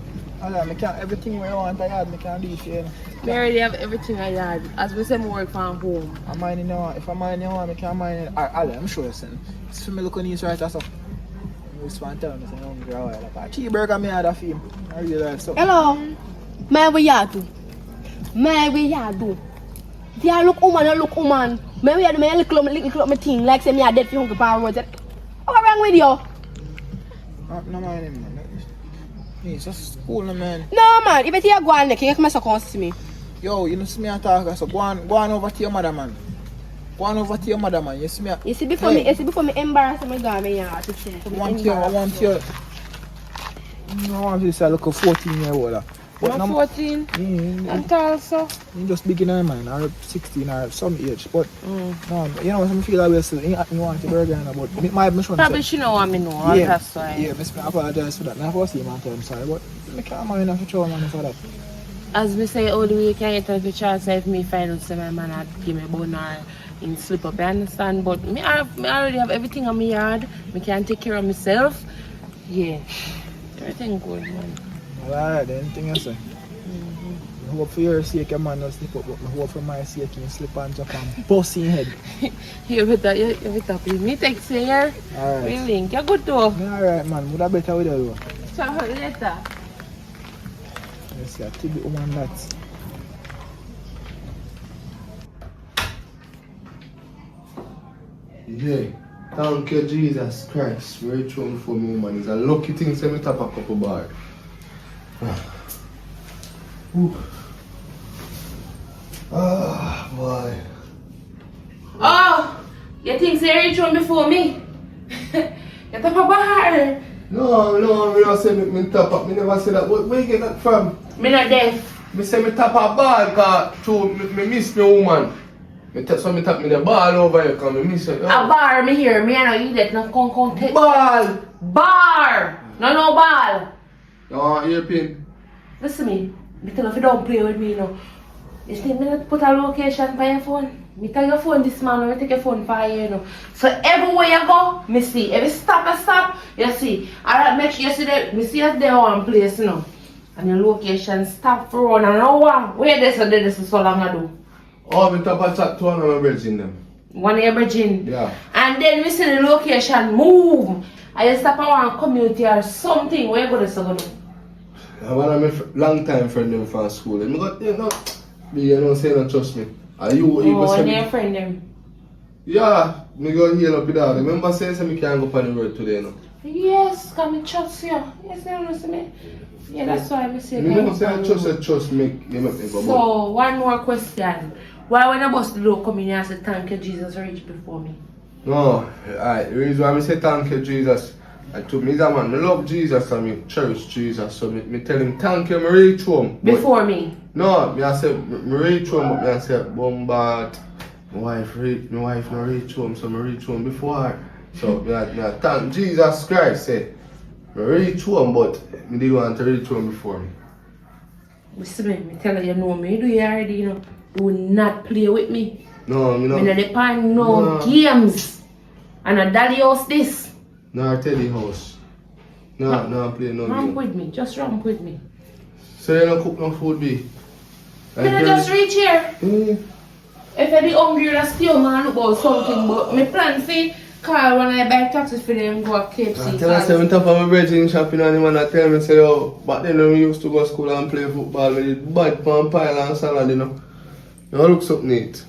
me can't, everything I want, I have, me can do it for you. Me already have everything I had. As we say, me work from home. I'm minding you, if I'm minding you, I can't mind it. I'm sure it's for me looking east right or so. You just want to tell me, say, I'm hungry a while. Like, a cheeseburger me had a film. I really like so. Hello. My way you do. My way you do. If you look woman. My way you do, my little up my thing. Like say me a dead for hungry power road. What's wrong with you? No mind him, man. It's just cool, man. No man, if you go on there, you come so see me. Yo, you know see me attack, so go on over to your mother, man. Go on over to your mother, man. You see me? You see before me embarrass me go me yard to say. I want you. No, I want to say look a 14-year-old. But I'm 14. And tall, so. You just beginner, man, or 16 or some age. But no, you know, some feel that way still. You want to burger, but my mission. Probably she know what me know, Yeah, that's why. yeah, I apologize for that. I have to see him and tell him sorry, but I can't mind if you throw money for that. As me say, all the way you can get a chance if me find out say my man had give me a bone or in slip up, I understand. But me already have everything on my yard. Me can take care of myself. Yeah. Everything good, man. Alright, anything you say. I hope for your sake your man don't slip up, but I hope for my sake you slip and jump and bust in your head. You better please me text you here. Alright. We link. You're good though. Alright, man, would I better with you? Ciao, later. Let's see, I take the woman that. Yeah. Thank you, Jesus Christ. Very true for me, man. It's a lucky thing to me tap a couple bar. Ah, boy. Oh, you think you reach one before me? You top a bar. No, me don't say me top up. Me never say that. Where you get that from? Me not deaf. Me say me tap a ball cause me miss me woman. So me tap me the ball over here cause me miss it. A bar, me here. Me and you that no come take. Ball! Bar! No ball. No, earpin. Listen me. Me tell you if you don't play with me, you know. You see me not put a location by your phone. Me tell your phone this man, I take your phone for you, you know. So everywhere you go, me see. Every stop, you see. Alright, make sure you see that. Me see that there one place, you know. And your location stop for one hour. Where this is so long ago. Oh, me tap a chat to one of my bridging them. One year Virgin. Yeah. And then we see the location move. And you stop around community or something. Where you go to go? One of my long time friend them from school. And me got, you know, you don't say no trust me. Are you able Oh, to and your friend them. Yeah, me go heal up with that. Remember saying me can't go on the road today, no? Yes, come and trust you. Yes, you understand me? Yeah, that's why I say Me never say I trust me, you make me go. So, one more question. Why when I bust the door come in here and say thank you Jesus reach before me? No, alright, the reason why I say thank you Jesus, I told me that man, I love Jesus and I cherish Jesus, so me tell him thank you, I reach home. Before me? No, I say, I reach home, but I say, bombard, my wife no reach home, so I reach home before her. So, I thank Jesus Christ, say, I reach home, but I didn't want to reach home before me. Listen me tell you know me, do you already, you know, do not play with me. No, me Me no. not depend no games. And a daddy house this. No, Teddy house. No, I'm playing no Ramp game. with me, just ramp with me. So you don't cook no food, B? Can I just reach here? Mm. If I be hungry, I still man look about something, but my plan for call when I buy taxi for them go to KFC. I tell us, I went up on my bridging shopping and the man I tell me, say, oh, back then when we used to go to school and play football, we did bad pan pile and salad, you know. You look so neat.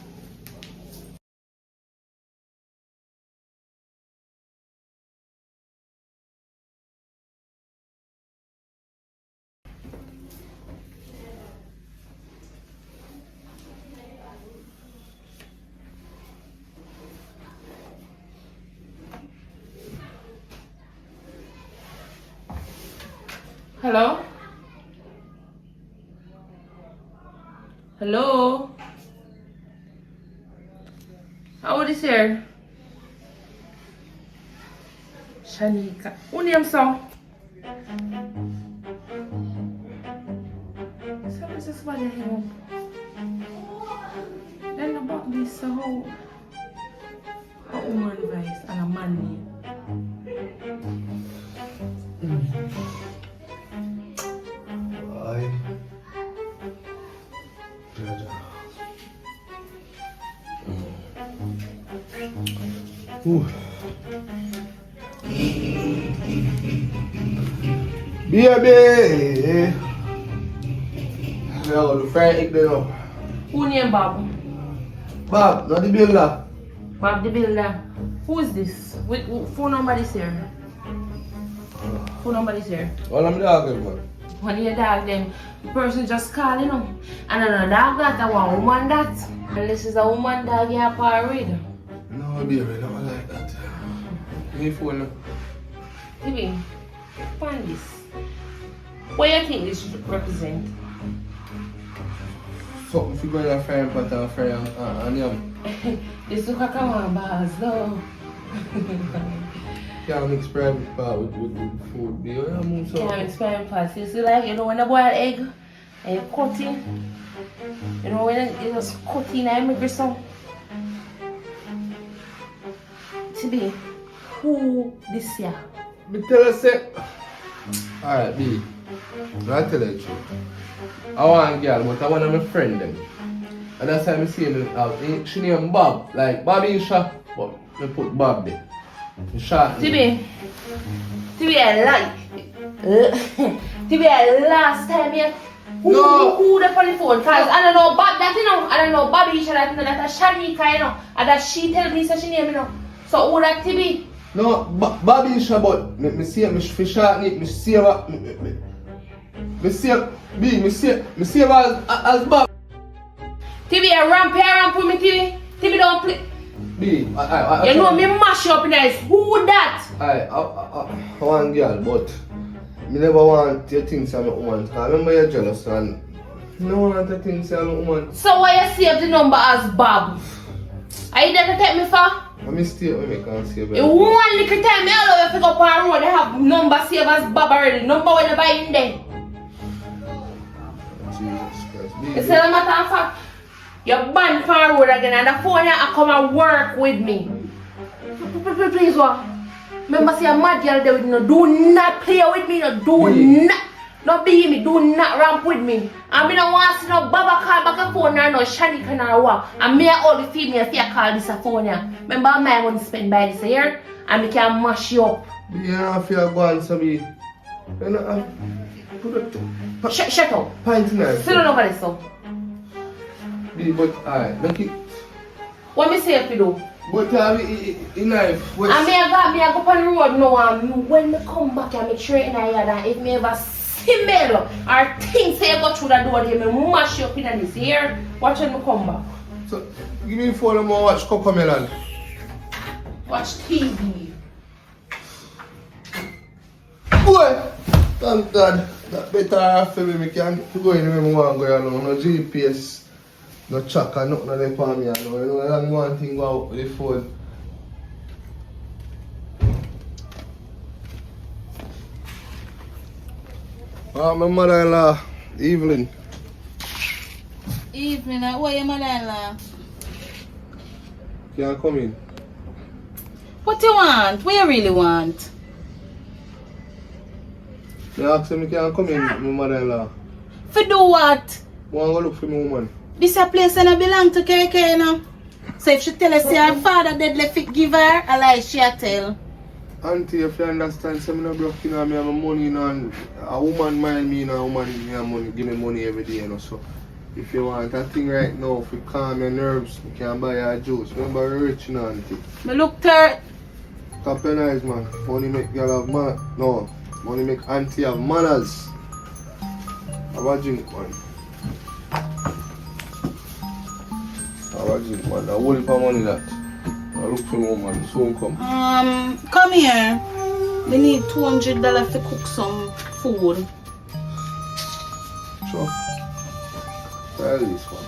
Hello? Hello? How old is here? Shanika. Who name so? So this is what I have. Then about this so a woman voice and a man name. Why? Baby! Yo, the fried egg there now. Who name Bob? Bob, not the builder. Bob the builder. Who is this? With phone number is here. Phone number is here. All I'm talking about. When you dog them, the person just calling them. And another dog that, a one woman that. And this is a woman dog you have to read. No, baby, not like that. Give me phone now. TV, find this. What do you think this represent? Something if you go in a frying pot and fry and yum. This look like a one bars though. Can't mix private pot with food. Do you move so? Can't expand parts. You see like, you know when you boil egg and you cut it. You know when you just cut in and make some. TV, who this year? Me tell her say. Alright, B. I tell you the truth. I want a girl, but I want my friend them. And that's why I see her. She named Bob. Like Bobby Shah, but I put Bob there. Shah. TV, I like. TV, last time you. Who the funny phone? Cause I don't know Bob that you know. I don't know Bobby Shah that you know. That a Shanika you know. And that she tell me such a name you know. So who that TV? No, Bobby Shah, but me see her, me short me see her, me see her, B, me see her as Bob. TV, ramp with me, TV. TV don't play. B, You know me mash up in there. Who that? I want girl, but me never want your things I'm a woman. I remember you're jealous and you don't want the things I'm a woman. So why you save the number as Bob? Are you there to take me for? I'm still when I can't save it. One little time me allow you to go up on road, they have number saved as Bob already. Number when you buy in there. Jesus Christ. It's a matter of fact, you're banned from road again and the phone you come and work with me. Please what? Remember say a mad girl there with me, no, do not play with me, no, do not. No be me, do not ramp with me. And me don't want to see no Baba call back a phone or no Shanika or what. And me and all the females here call this a phone here. Remember how I'm going to spend by this year? And me can mash you up. You don't feel going to be. Shut up. Pint knife. Sit down over there, so. But alright, look it. What me say if you do? But have it knife. And me I go on the road now and when me come back I make sure in the yard and if me ever smell or things say go through the door here, me mash you up in this here. Watch when me come back. So, give me phone and watch Cocomelon. Watch TV. Boy! Thank God. That better after me can go in where I want to go alone. No GPS, no tracker, nothing on the for me alone. You know, that's one thing go out with the phone. My mother-in-law, Evelyn. Evening, where your mother-in-law? Can you come in? What you want? What you really want? I asked him, can you come in, my mother-in-law? For do what? I want to go look for my woman. This a place that don't belong to KK, you know? So if she tell us her father dead left it give her, a lie she a tell. Auntie, if you understand, so I'm not broke, you know, I have money, you know, and a woman mind me, you know, a woman give me money, give me money every day, you know, so if you want that thing right now, if you calm your nerves, you can buy your juice. Remember, you're rich, you know, auntie. Me look third. Stop your eyes, man. Money make girl have man. No, money make auntie have manners. Have a drink, man. Have a drink, man. I hold for money that. I look for my woman, soon come. Come here. We need $200 to cook some food. Sure. Try this one.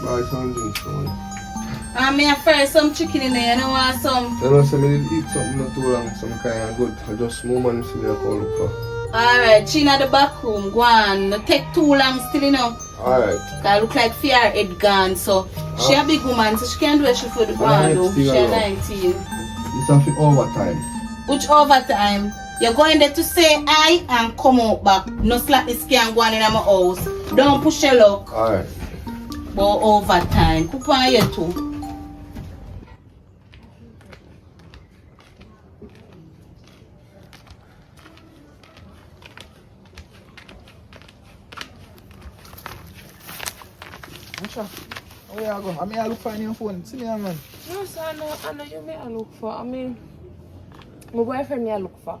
Buy some drinks, man. Me a fry some chicken in there, you know want some? You know, so I need to eat something not too long, some kind of good. I just moment see me I call look for. Alright, she in the back room, go on. Not take too long still, you know. Alright. I look like fear head gone, so she a big woman, so she can do what she for the ground though. She a 19. It's a fit overtime. Which overtime? You're going there to say I and come out back. No slap this can go on in my house. Don't push your luck. Alright. But overtime. Cook on you too. Sure. Where you go? I mean, I look for your phone. See me, man. No, sir, I know you may look for. I mean, my boyfriend may look for.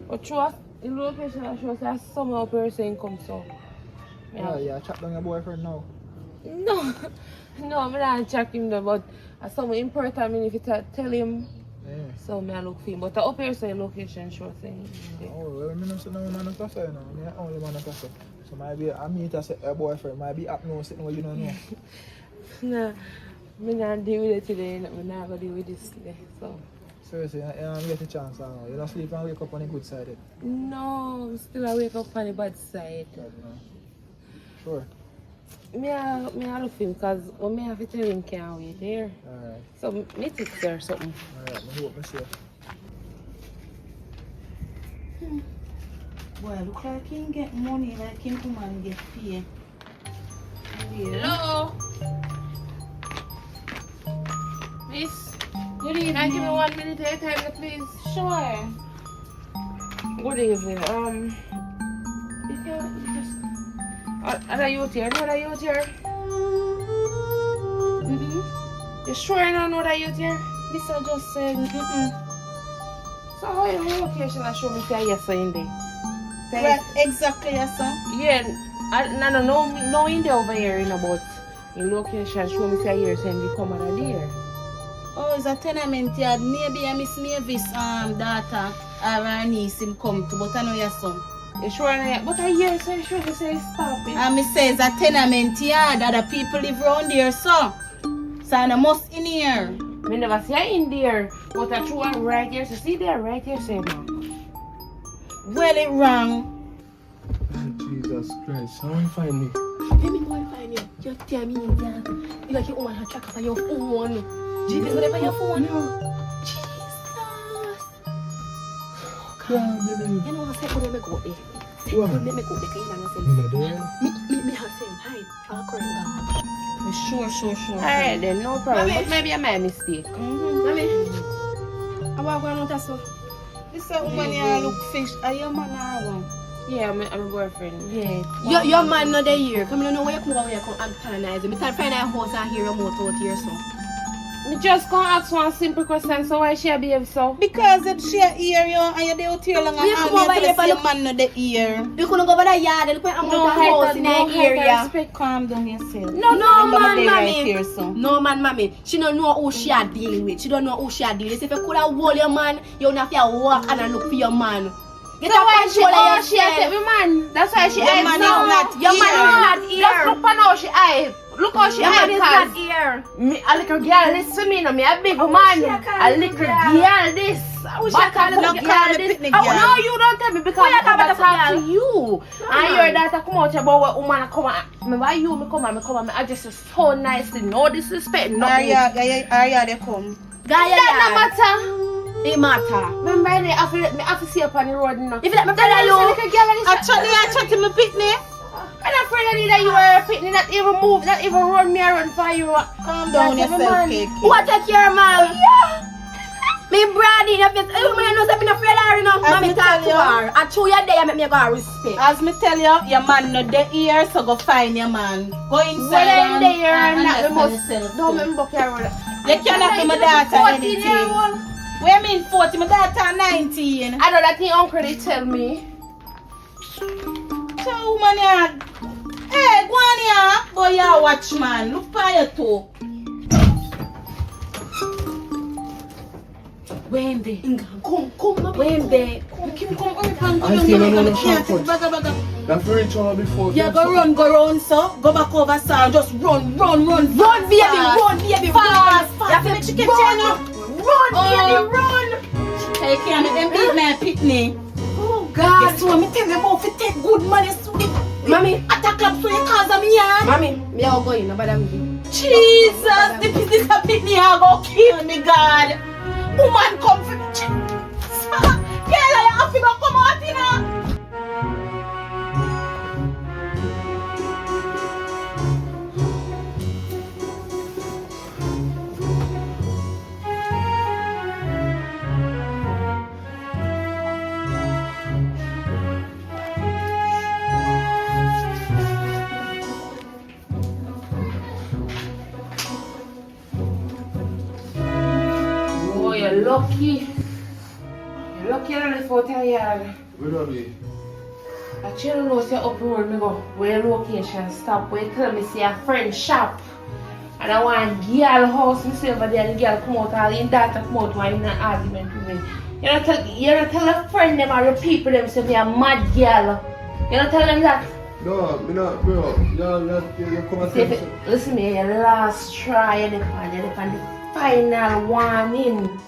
But trust, in location, I should say somehow person come so. Yeah, chat down your boyfriend now. No, I'm not check him though, but something important, I mean, if you tell him, so I look for him. But I up here say location, sure thing. Oh, well, I don't say no man of cafe, no. I'm only man of cafe. So maybe I meet as a boyfriend, might be up now sitting where you don't know. No, I'm not deal with it today, I'm not going to deal with this today, so. Seriously, you don't get a chance now. You don't sleep and wake up on the good side. No, I'm still I wake up on the bad side. Sure. Me I look for him because when me have to tell him can't wait there. Alright. So me text there or something. Alright, I hope I see you. Boy, look like he get money, like him woman get paid. Hello? Miss? Good Can I give me evening. 1 minute at a time, please? Sure. Good evening. If you just... Are you here? No, are you here? You sure you don't know that you're here? This I just said, So how your location I show me say yes or in there? Right, exactly, yes, sir. Yeah, no in there over here in about In location, show me say here saying you come out of there. Oh, it's a tenement yard. Maybe I miss Mavis daughter or her niece him come to, but I know your son. You sure? But I hear so you sure to say stop it. And me say it's a tenement yard. Other people live around there, so. So I must in here. Me never see her in there. But I true one right here. So see there right here, say man. Well, it wrong. Jesus Christ, how you find me? Let me go and find you. You tell me that. You like you want to track up on your phone. Jesus, whatever your phone. Jesus. Can't believe. You know what I said? Let me go there. What? Let me go there. You know what there? Me have said hi. I'll call Sure. Alright then, no problem. But maybe I made a mistake. Mommy. I'm going to go. This is when you look fish. Are you man or one? Yeah, I'm a boyfriend. Yeah. Your man not there here. Come on, know where you come antagonize him. I can't find a house and hear your mouth out here, so. Me just gonna ask one simple question, so why she behave so? Because if she hear you and you're there too long and You come over here, your man not the ear. You couldn't go over the yard and put a house in the area. Calm down yourself. No, man, mommy. Here, so. No, man, mommy. She don't know who she are dealing with. She don't know who she are dealing with. If you could have hold your man, you don't have to walk and look for your man. Get So a why she control of she take yourself. me man? That's why she Your eyes man is now. not Your man is not Just here. look on how she eyes. Look how she Your man is not eyes. here. Me a little girl, listen to me, no, me a big man. she a A little girl, this. she a call Buttercup the girl, girl, this. picnic Oh, girl. no, you don't tell me because Why you I'm call gonna buttercup talk to girl? you. And your daughter come out about what woman come out. Me why you me come and me address you so nicely. No disrespect, nothing. Are they come? Guy, That no matter. it matter. Remember, I have to see up on the road now. If you let me tell That you, little girl, Actually, I chat to my picnic. I'm afraid I need that you are a picnic, not even move, not even run me around for you. Calm down That's yourself, every man. Cake. what take care, man? Yeah. Me brady, if it's you, man, know I'm not afraid of her, you know. As Mommy me talk tell to you. her. I chew your day, I make me go respect. As me tell you, your man not the ear, so go find your man. Go inside Well, I'm and there and that we understand must. yourself Don't too. remember Carol. You cannot be my daughter anything. What you mean 40? My daughter 19. I know that the uncle they tell me. So woman here. Hey, go on here. Go here, watch man. Look for your toe. Wendy. Come, mommy. Wendy. Come on, I still don't know the can't shortcut. baga. That's very trouble before. Yeah, go run, so. Go back over, sir. Just run. Run, baby, run, Fast. You have to make Chicken run, channel. run, Oh. baby, run. Hey, can't make them beat my picnic. Oh, God. Guess what? Me tell you about to take good money so the Mommy, attack club so you cause me here. mommy, me all going, no bother me. Jesus, the business of picnic are gonna kill me, God. Woman come for me. Girl, I have to go come out, you know. Oh, you're lucky. You're lucky I live out of yard. Where do we? I don't know say up the road me go. Where location stop. Where tell me see a friend shop. And I want girl house. Me say over there the girl come out. All in daughter come out. Why in an argument with me? You don't tell a friend them or your people them say me a mad girl. You don't tell them that. No, me not, bro. You come and tell me something. Listen me, your last try you're on the final warning.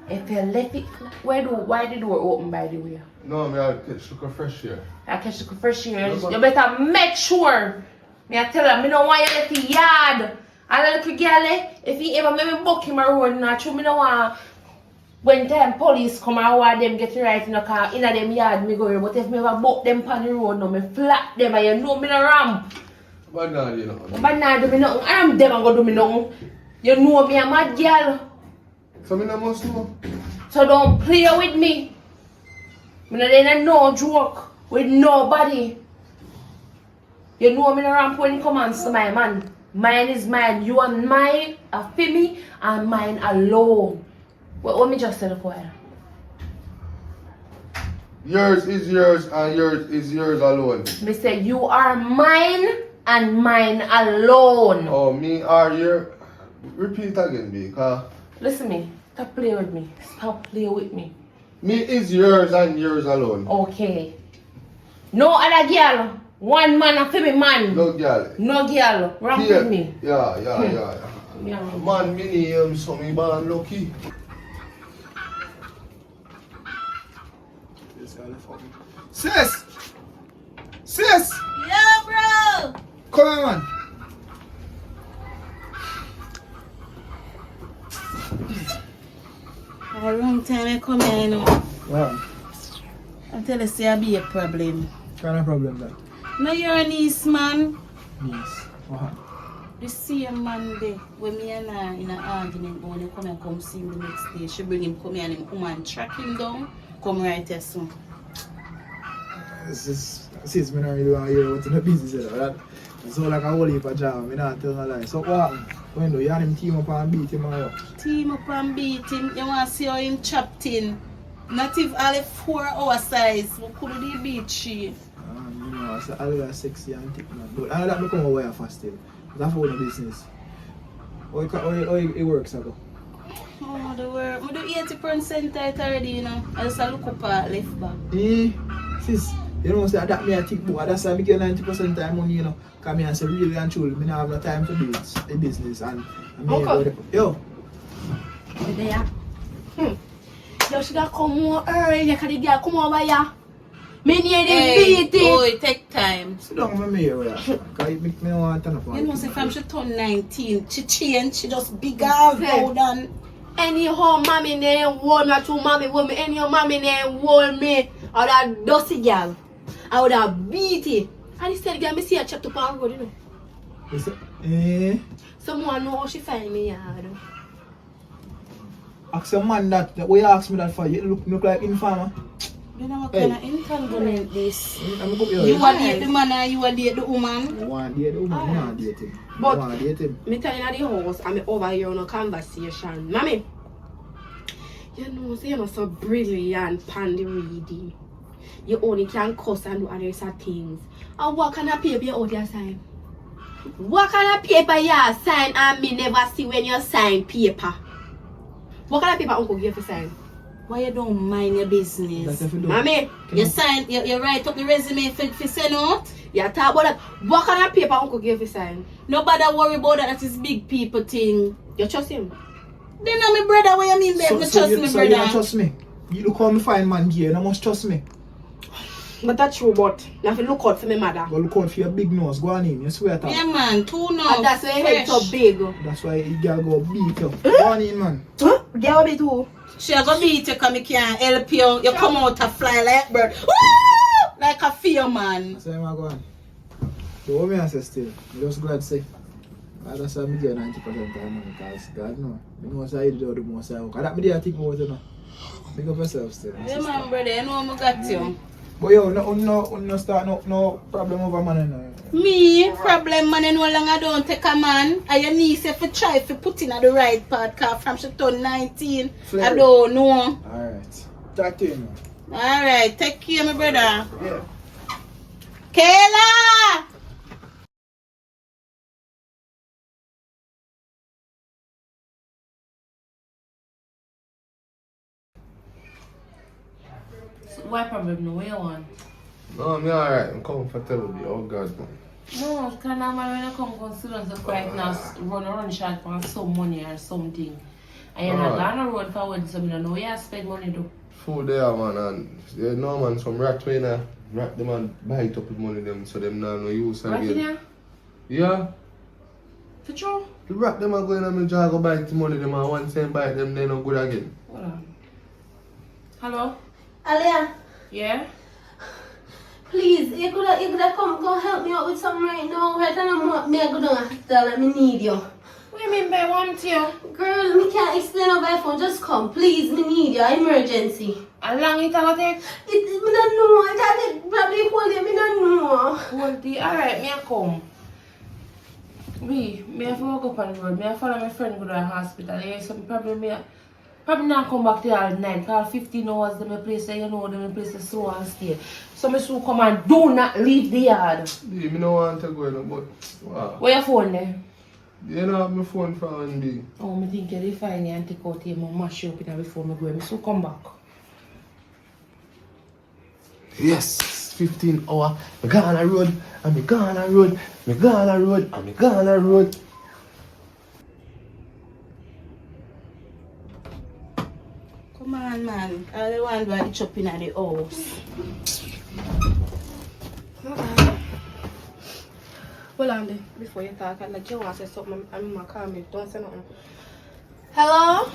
If you left it, why the door open by the way? No, me I'll catch look fresh here. I catch the fresh air. No, but- You better make sure. Me I tell her, me don't want you left the yard. And the little girl, if he ever make me buck him a road, not true, me don't want when time police come and want them get right in the car, in them yard, me go here. But if me ever buck them on the road, no, me flat them and you know me no ramp. But now you know. But now do me nothing. I am them and go do me nothing. You know me a mad girl. So me not must know. So don't play with me. Me no dey no joke with nobody. You know me no ramp when it comes to my man. Mine is mine. You and mine are for me and mine alone. What me just tell the choir? Yours is yours and yours is yours alone. Me say you are mine and mine alone. Oh, me are you? Repeat again, because Listen me. Stop playing with me. Stop playing with me. me is yours and yours alone. Okay. No other girl. One man and me man. No girl. No girl. Wrong with me. Yeah. Yeah. Man, me name, so me born lucky. Sis! Sis! Yeah, bro! Come on, man. A long time I come here, you know. Wow. I tell you, say I be a problem. What kind of problem that? No, you're a niece, man. Yes. Wow. The same man there, when me and her in an argument, but when they come and come see him the next day, she bring him come here and him woman track him down, come right here soon. Sis, me not really want to hear what's in the business. That it's all like a whole heap of job. Me not tell no lie. So what happened? When do you and him team up and beat him or what? Team up and beat him, you want to see how him chopped in. Not if all 4 hour size, we could do beat she. You know, it's all that sexy and thick, man. But I that become a way fast still. That's for the business. How it works, ago? Oh, the work. I do 80% tight already, you know. I just look up at left back. Sis, you know, say that me I think book. That's why I get 90% time money, you know. Because me I say really and truly, me not have no time to do it, the business. And Okay. Yo. There. You should have come more early. You could have come over here. Me need to beat it. Boy, take time. Sit down with me here, because it make me want to turn up. You know, say from she turned 19, she changed, she just bigger, loud and... Anyhow, mommy name hold me, two mommy hold me. Anyhow, mommy name hold me. I would have dusty girl. I would have beat it. And instead, girl, me see her checked up on road, you know. Someone know how she find me, yeah. Ask a man that way you ask me that for. You look like informer. You know what kind of entanglement this? You want to date the man or you want to date the woman? You want to date the woman, you want to date him. But you want to date him. me tell you the house, I'm over here on a conversation. Mommy, you know, so you're so brilliant pan the reading. You only can cuss and do other things. And what kind of paper you out there sign? What kind of paper you sign and me never see when you sign paper? What kind of paper uncle give you sign? Why you don't mind your business? Mommy, You sign, you write up the resume for send out? you talk about that. What kind of paper uncle give you sign? Nobody worry about that, that is big people thing. You trust him? Then I'm my brother, what you mean babe? Me trust me so brother. you don't trust me? You look how me find man here, you must trust me. But that's true, but you have to look out for my mother. Go look out for your big nose, go on in, you swear to. Yeah man, 2 nose. And that's why your head so big. That's why you gotta go beat you. Go on in, man. Huh? Get a bit too. She go beat you because I can't help you. You come out to fly like bird. Woo! Like a fear man. That's why I'm going. So what me I say still? I'm just glad to say. That's why I get 90% of the time, because God know. I know what I do the most I work. That me there think about it now. Make up yourself still. Yeah man brother, you know I got you. But yo, no start no problem over man. Me, problem man, and no longer don't take a man. And your niece if you try to put in at the right part, cause from she turn 19, Flare. I don't know. Alright. Talk to you now. Alright, take care my brother. Yeah. Kayla! Why problem no? Where you want? No, I'm alright. I'm comfortable. Oh God, man. No, because I'm when I come consider the right now run short for some money or something. And you're not on the road forward, so I don't know where you spend money do. Food there, man, and you know, man, some rat way now. Rat them and buy it up with money them, so them now no use Right again. here? Yeah. For true? The rat them are going on my job, go buy the money them, and once they buy them, they no good again. Hold on. Hello? Alia, Yeah? please, you could have come help me out with something right now. Right now, me go down hospital and me need you. What do you mean by want you? Girl, me can't explain over the phone. Just come, please. Me need you. Emergency. How long it will take? Me don't know. It take probably whole day. Me don't know. Whole day. Alright, me a come. Me have to walk up on the road. Me a follow my friend go to the hospital. There is some problem here. Probably not come back there all night. Because 15 hours, them place there, you know, them place is slow and stay. So me soon come and do not leave the yard. Me no want to go, but wow. Where your phone there? You know, my phone from me. Oh, me think you find and take out here, mash you up in before me go. Me soon come back. Yes, 15 hours. Me gone on road, and me gone on road, me gone on road, and me gone on road. Come on, man. I don't want to itch up in the house. Hold on there. Before you talk, I'd like you want to say something. I'm going to call me. Don't say nothing. Hello?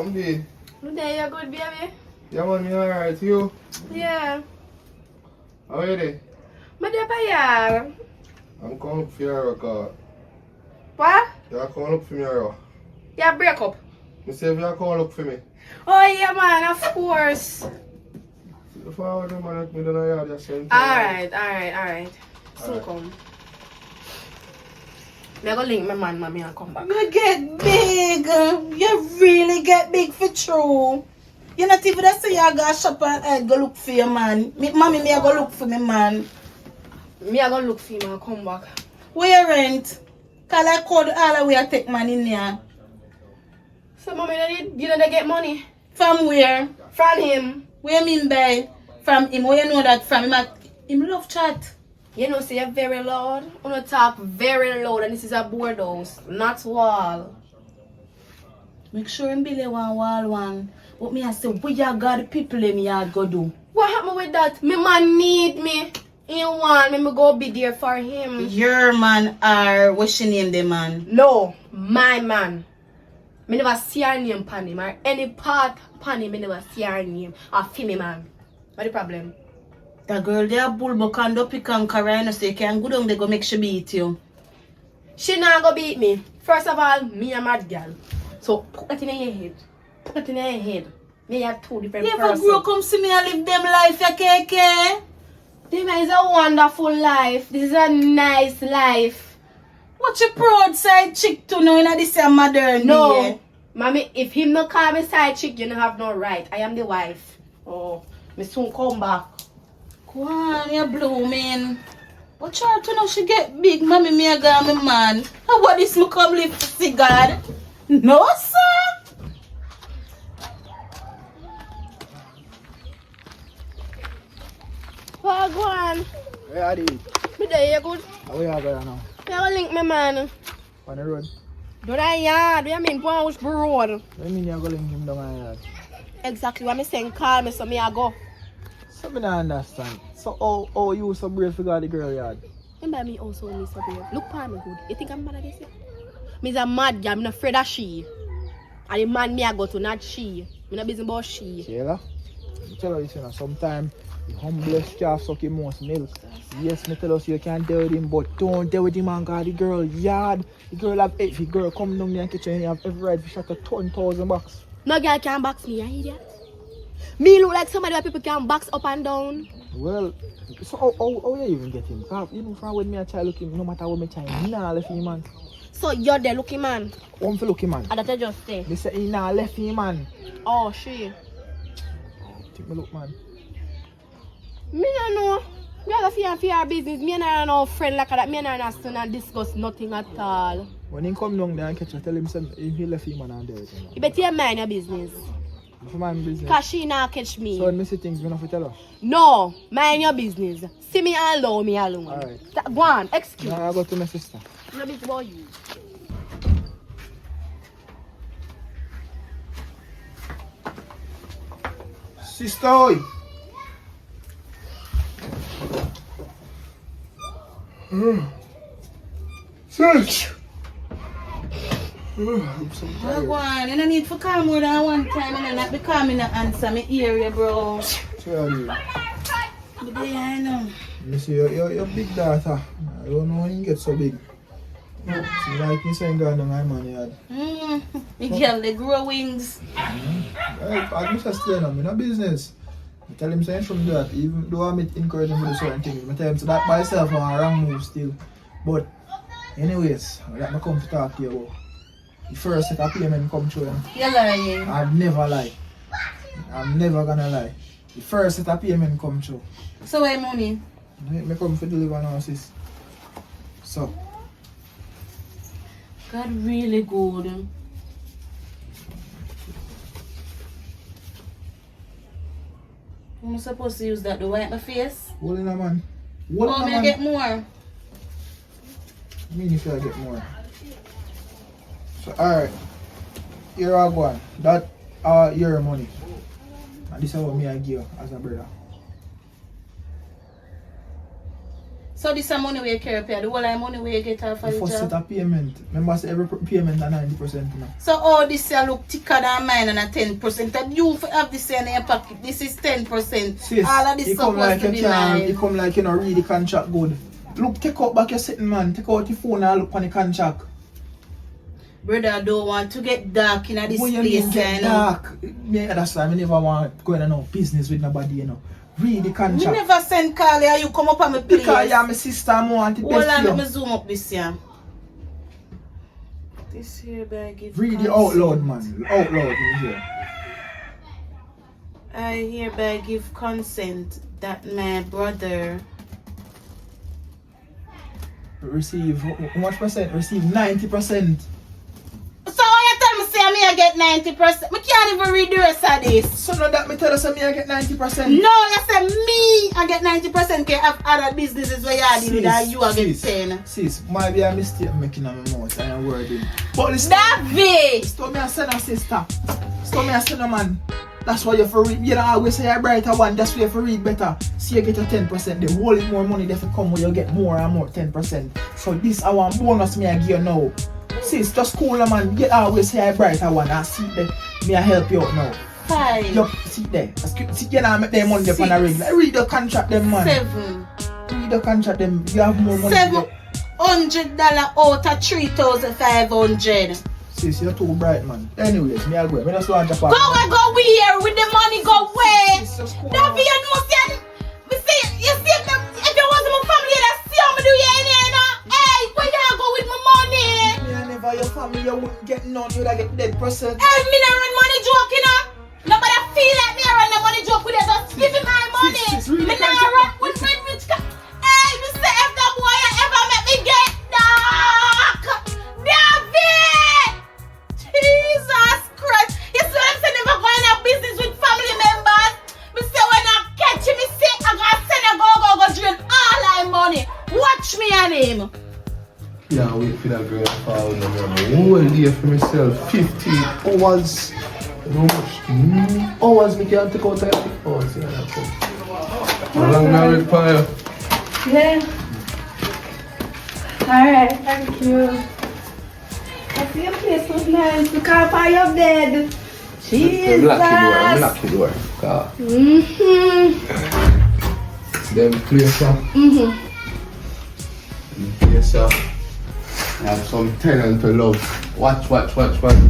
Me. Good day, you good, baby? Yeah, man, me alright. You? Yeah. How are you there? I'm there by you. I'm calling up for your car. What? You're calling up for me, or? Yeah, break up. Me say if you're calling up for me. Oh, yeah, man, of course. If I were the man like me, then I had just sent. Alright. Soon Alright. come. I'm going to link my man, mommy, and come back. You get big. You really get big for true. You're not even that say you go shop and go look for your man. Mommy, me I go look for my man. Me, I going to look for him and come back. Where you rent? Cause I called all the way I take man in there. So, mommy, you don't get money? From where? From him. What you mean by from him? Where you know that from him? Him love chat. You know, say you're very loud. You know, talk very loud, and this is a board house, not wall. Make sure him build one wall one. But me I say, what you got the people in me yard go do? What happened with that? My man need me. He want me to go be there for him. Your man are what's your name the man? No, my man. Me never see her name pan him or any part pan him. Me never see her name or feel me man. What the problem? The girl there bull but can do pick and carry so you can go down they go make she beat you. She not go beat me. First of all, me a mad girl. So put that in your head. Put that in your head. Me are two different You ever persons. grow come see me and live them life ya keke? This is a wonderful life. This is a nice life. What you proud side chick to know in this modern No, day? mommy, if him no call me side chick, you don't have no right. I am the wife. Oh, me soon come back. Go on, you blooming. But try to know she get big, mommy, me a got me man. How about this me come live to see God? No, sir. Oh, go on. Where are they? Me there, you good? How are you going now? Me have a link, me man. On the road? Do that yard. Do you mean go on which road? What do you mean you're going to link him down my yard? Exactly what me saying. Call me so me I go. So I don't understand. So how you so brave to go to the girl yard? Remember me also me so brave. Look for me good. You think I'm mad at this? Me's a mad girl. I'm not afraid of she. And the man me I go to, not she. I'm not busy about she. Sheila, I tell you, you know, sometimes the humblest calf suck him most milk. Yes, me tell us you can deal with him, but don't deal with him and go to the girl yard. The girl have if the girl come down there and catch you and you have every right to shot a $10,000. No girl can box me, you idiot. Me look like somebody where people can box up and down. Well, so how you even get him? Because you know, from when me a child looking, no matter what me try, he nah left him man. So you're the lucky man. One for lucky man. And that I just say. They say he nah left him man. Oh, she. Take me look man. Me don't know. You have to fear your business. Me and I no friend like that. Me and I understand and discuss nothing at all. When he come down there and catch you, tell him he left him man and there with him. You better mind your business. For my business. Because she not catch me. So when me see things, me not tell her. No, mind your business. See me and allow me alone. Alright. Go on, excuse. Now I go to my sister. I'm not busy about you. Sister, oi. Search. I'm so tired. Go on, you don't need to call more than one time and not because me not answer me hear you, bro. Sorry. But I know. You see, you're big daughter. I don't know when you get so big. See, like me saying, God, my man yard. The girl, they grow wings. I just explain them in a business. I tell him saying from that, even though I'm encouraging him to do certain things, I tell him so that by itself is a wrong move still. But anyways, let me come to talk to you about. The first set of payment come through. You're lying. I've never lied. I'm never gonna lie. The first set of payment come through. So where money? Me come for deliver now, sis. So. God really good. I'm supposed to use that to wipe my face? Hold in a man. Oh, may I get more? I mean if I get more. So alright. Here I go on. That your money. And this is what me I give you as a brother. So this is money we carry pay. The whole of money we get off of The the first set job. of payment. Remember say every payment is 90% now. So all this here look thicker than mine and a 10%. And you have this here in your pocket. This is 10%. Sis, All of this you come supposed like to you be can't, mine. you come like you don't read the contract good. Look, take out back your sitting man. Take out your phone and look on the contract. Brother, I don't want to get dark in this What you place. mean get you know. dark? Yeah, that's why I never want going on no business with nobody, you know. Read the Me contract. never send call here. You come up on my place. Because you're my sister, I want the Hold best on, for let me you. zoom up this here. This here by give Read the consent. out loud, man. Out loud in here. I hereby give consent that my brother Receive, how much percent? Receive 90%. So you tell me say I get 90%. Me can't even read the rest of this. So now that me tell us me I get 90%. No, you say me I get 90% can have other businesses where you are dealing with that you are getting 10. Sis, might be a mistake I'm making on my mouth and I'm wording. But listen, David! stop me and send a sister. Stop me and send a man. That's why you have to read. You don't always say you're brighter one. That's why you have to read better. See you get your 10%. The whole is more money. They have to come where you get more and more 10%. So this I want bonus me I give you now. Sis, just cool man. You always say you're brighter one. I see there. Me I help you out now. 5, You sit there. See you now make them money up on a regular. Read the contract them man. 7, Read the contract them. You have more money. $700 out of 3,500. Sis, you're too bright man. Anyways, me I go. Me just want to Go where with the money, go where? Sis, just cool. David, you know, me say, you see, if you wasn't my family, that's see how me do you in here, now. Hey, where you go with my money? Me and never your family, you wouldn't get none. You'd get dead person. Hey, me not run money joke, you know. Nobody feel like me run the money joke with you. Just give me my money. Sis, really Me can't not run with my rich guy. Hey, me say if that boy ever make me get dark. David! Jesus Christ. You see what I'm saying? Never going out business with family members. Me say when I catch him, me say I gotta send a go drain all my money. Watch me and him. Yeah, wait for that girl to fall in the whole day for myself. 15 hours. You know how much hours me can take out of it? Oh, see how that come. How long now wait for you? Yeah. Alright, thank you. I see your place was nice. The car by your bed. Jesus. Lock the door. Them place up. Place up. I have some tenant to love. Watch one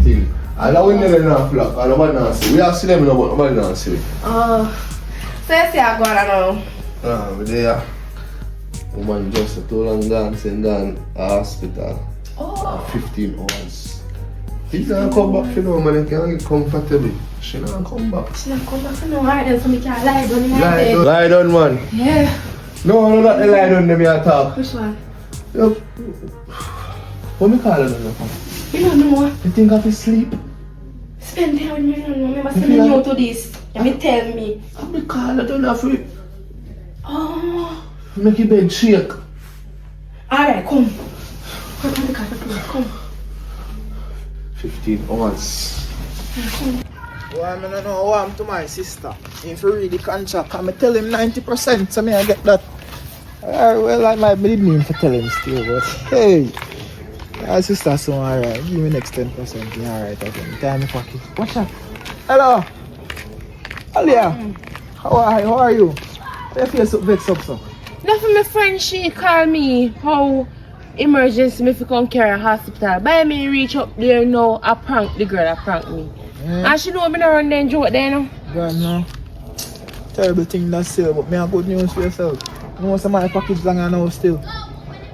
thing. I don't know enough lock. I don't know see. We all see them, but nobody don't see. Oh. So you see I go on now. But there. Woman just too long dancing down hospital. Oh. 15 hours. She can't come back, you know, man. She can't get comfortable. She can't come back. She don't come back to no hard then so me can lie down in my bed. Lie down, man. Yeah. No, not the lie down, them here talk. Which one? Yup. What me call it now? You don't know. You think I have to sleep? Spend time with me, you don't know. Remember sending you to this. You me tell me. I me call it enough for it. Oh. Make your bed shake. Alright, come. Come on the car, come. 15 hours. Well, I don't know what I'm to my sister. If you read the contract, I'm tell him 90%, so me I get that. Well, I might be need to tell him still, but hey, my sister so alright. Give me next 10%. Yeah, alright, I can tell me pocket. What's up? Hello. Alia. How are you? You feel so vexed up, so? Nothing, my friend, she called me how emergency me fi come carry her hospital. By me reach up there now, I prank the girl that pranked me. And she know me not run then joke there now. God, no. Terrible thing that's still, but me have good news for yourself. You know some of my package longer now still.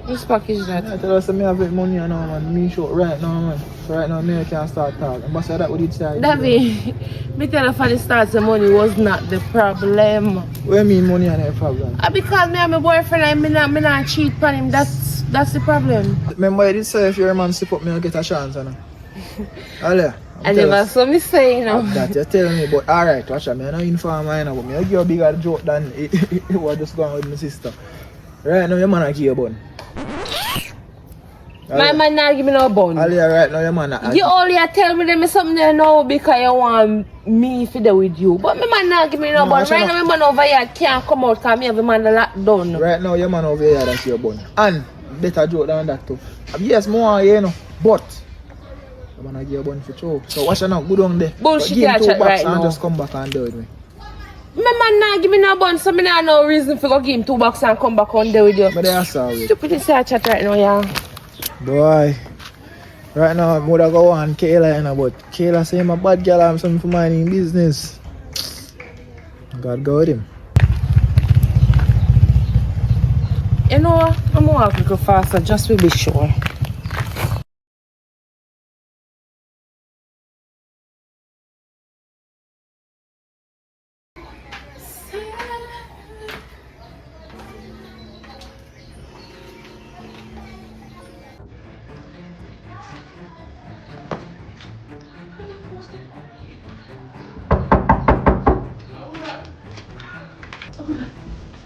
Which package that? I tell us that me have it money now, man. Me short right now, man. So right now, me can start talking. But say that what you say. David, me tell you for the start, the money was not the problem. What do you mean money and a problem? Because me and my boyfriend and me not cheat on him. That's the problem. Remember I did say if your man slip up, me I'll get a chance, you know. Alea. I never saw me say, you know. That you tell me, but alright, watch out, me no informer, you know, but me I give you a bigger joke than it was just going with my sister. Right now, your man a give you a bun. My man not give me no bun. Alea, right now, your man a You only tell me them something there now because you want me to do with you. But my man not give me no bun. Right now, my man over here can't come out because me have a man a lot done. Right now, your man over here that's your bun. And better joke than that too. Yes, more, you know, but I'm gonna give you a bun for sure. So watch out now, go down there. Bullshit, give him 2 bucks right and now. just come back and do it with me. My man not give me no bun, so me not no reason for go give him 2 bucks and come back on there with you. But they are sorry. Stupid is chat right now, yeah. Boy. Right now, I would go on Kayla, you know, but Kayla say I'm a bad girl, I'm something for minding business. God go with him. You know, I'm gonna walk a faster just to be sure.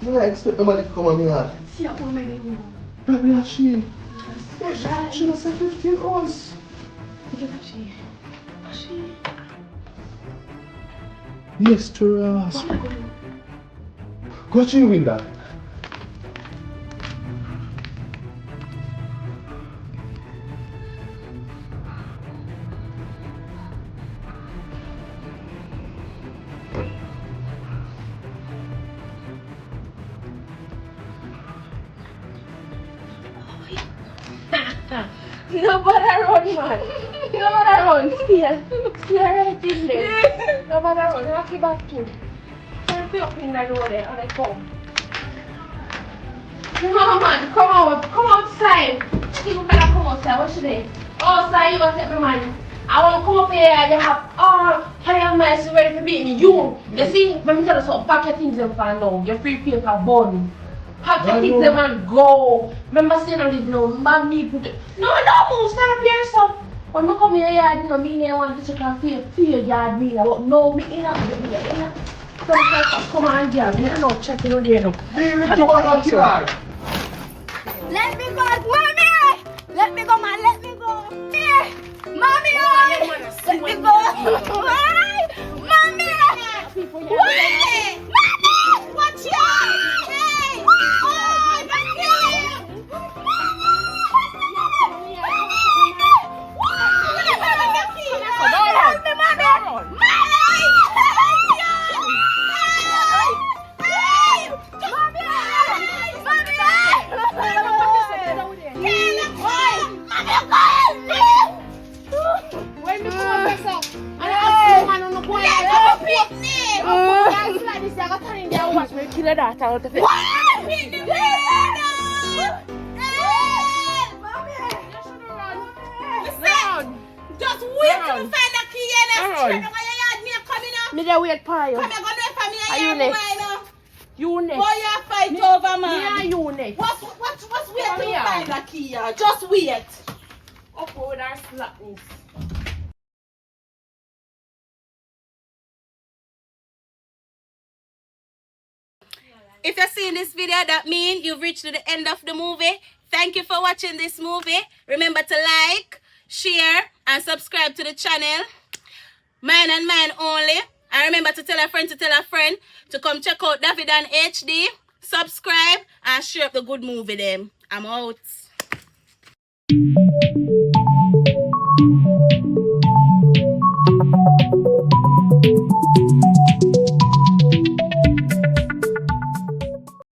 No, I expect nobody to come on me hard. Probably not she. She don't say 15 hours. Yes, Taras. Got you in that? Nobody run, man. Nobody run. Stay right in there. Nobody run. I'll keep back to. I'll be up in the road there and I come. No, man. Come outside. People better come outside. What should they? Outside, you want to take me, man. I want to come up here and you have all kind of mice ready to beat me. You see, let me tell you something. Pack your things and find out. Your free paper bun. Pack your things and go. Remember saying I didn't know. Mommy put it. No, move. Stand up here, son. When I come here, I didn't know me. I want to check out fear yard me. I don't know me. So come on, dear. I don't check it on there. Let me go, mommy! Let me go, man. Let me go. Here. Mommy, let me go. Why? Mommy! Why? Mommy! Watch out! Hey! Oh, don't kill a daughter out of it. Just wait till we find a key and a straight away your yard coming up. Me there wait for you. Come here, go to family Are and you your next? mind. You next. Boy, you fight over, man. Me you next. What's wait till we here. find a key yard? Just wait. Up with our slackness. If you're seeing this video, that means you've reached to the end of the movie. Thank you for watching this movie. Remember to like, share, and subscribe to the channel. Mine and mine only. And remember to tell a friend to come check out David and HD. Subscribe and share up the good movie them. I'm out.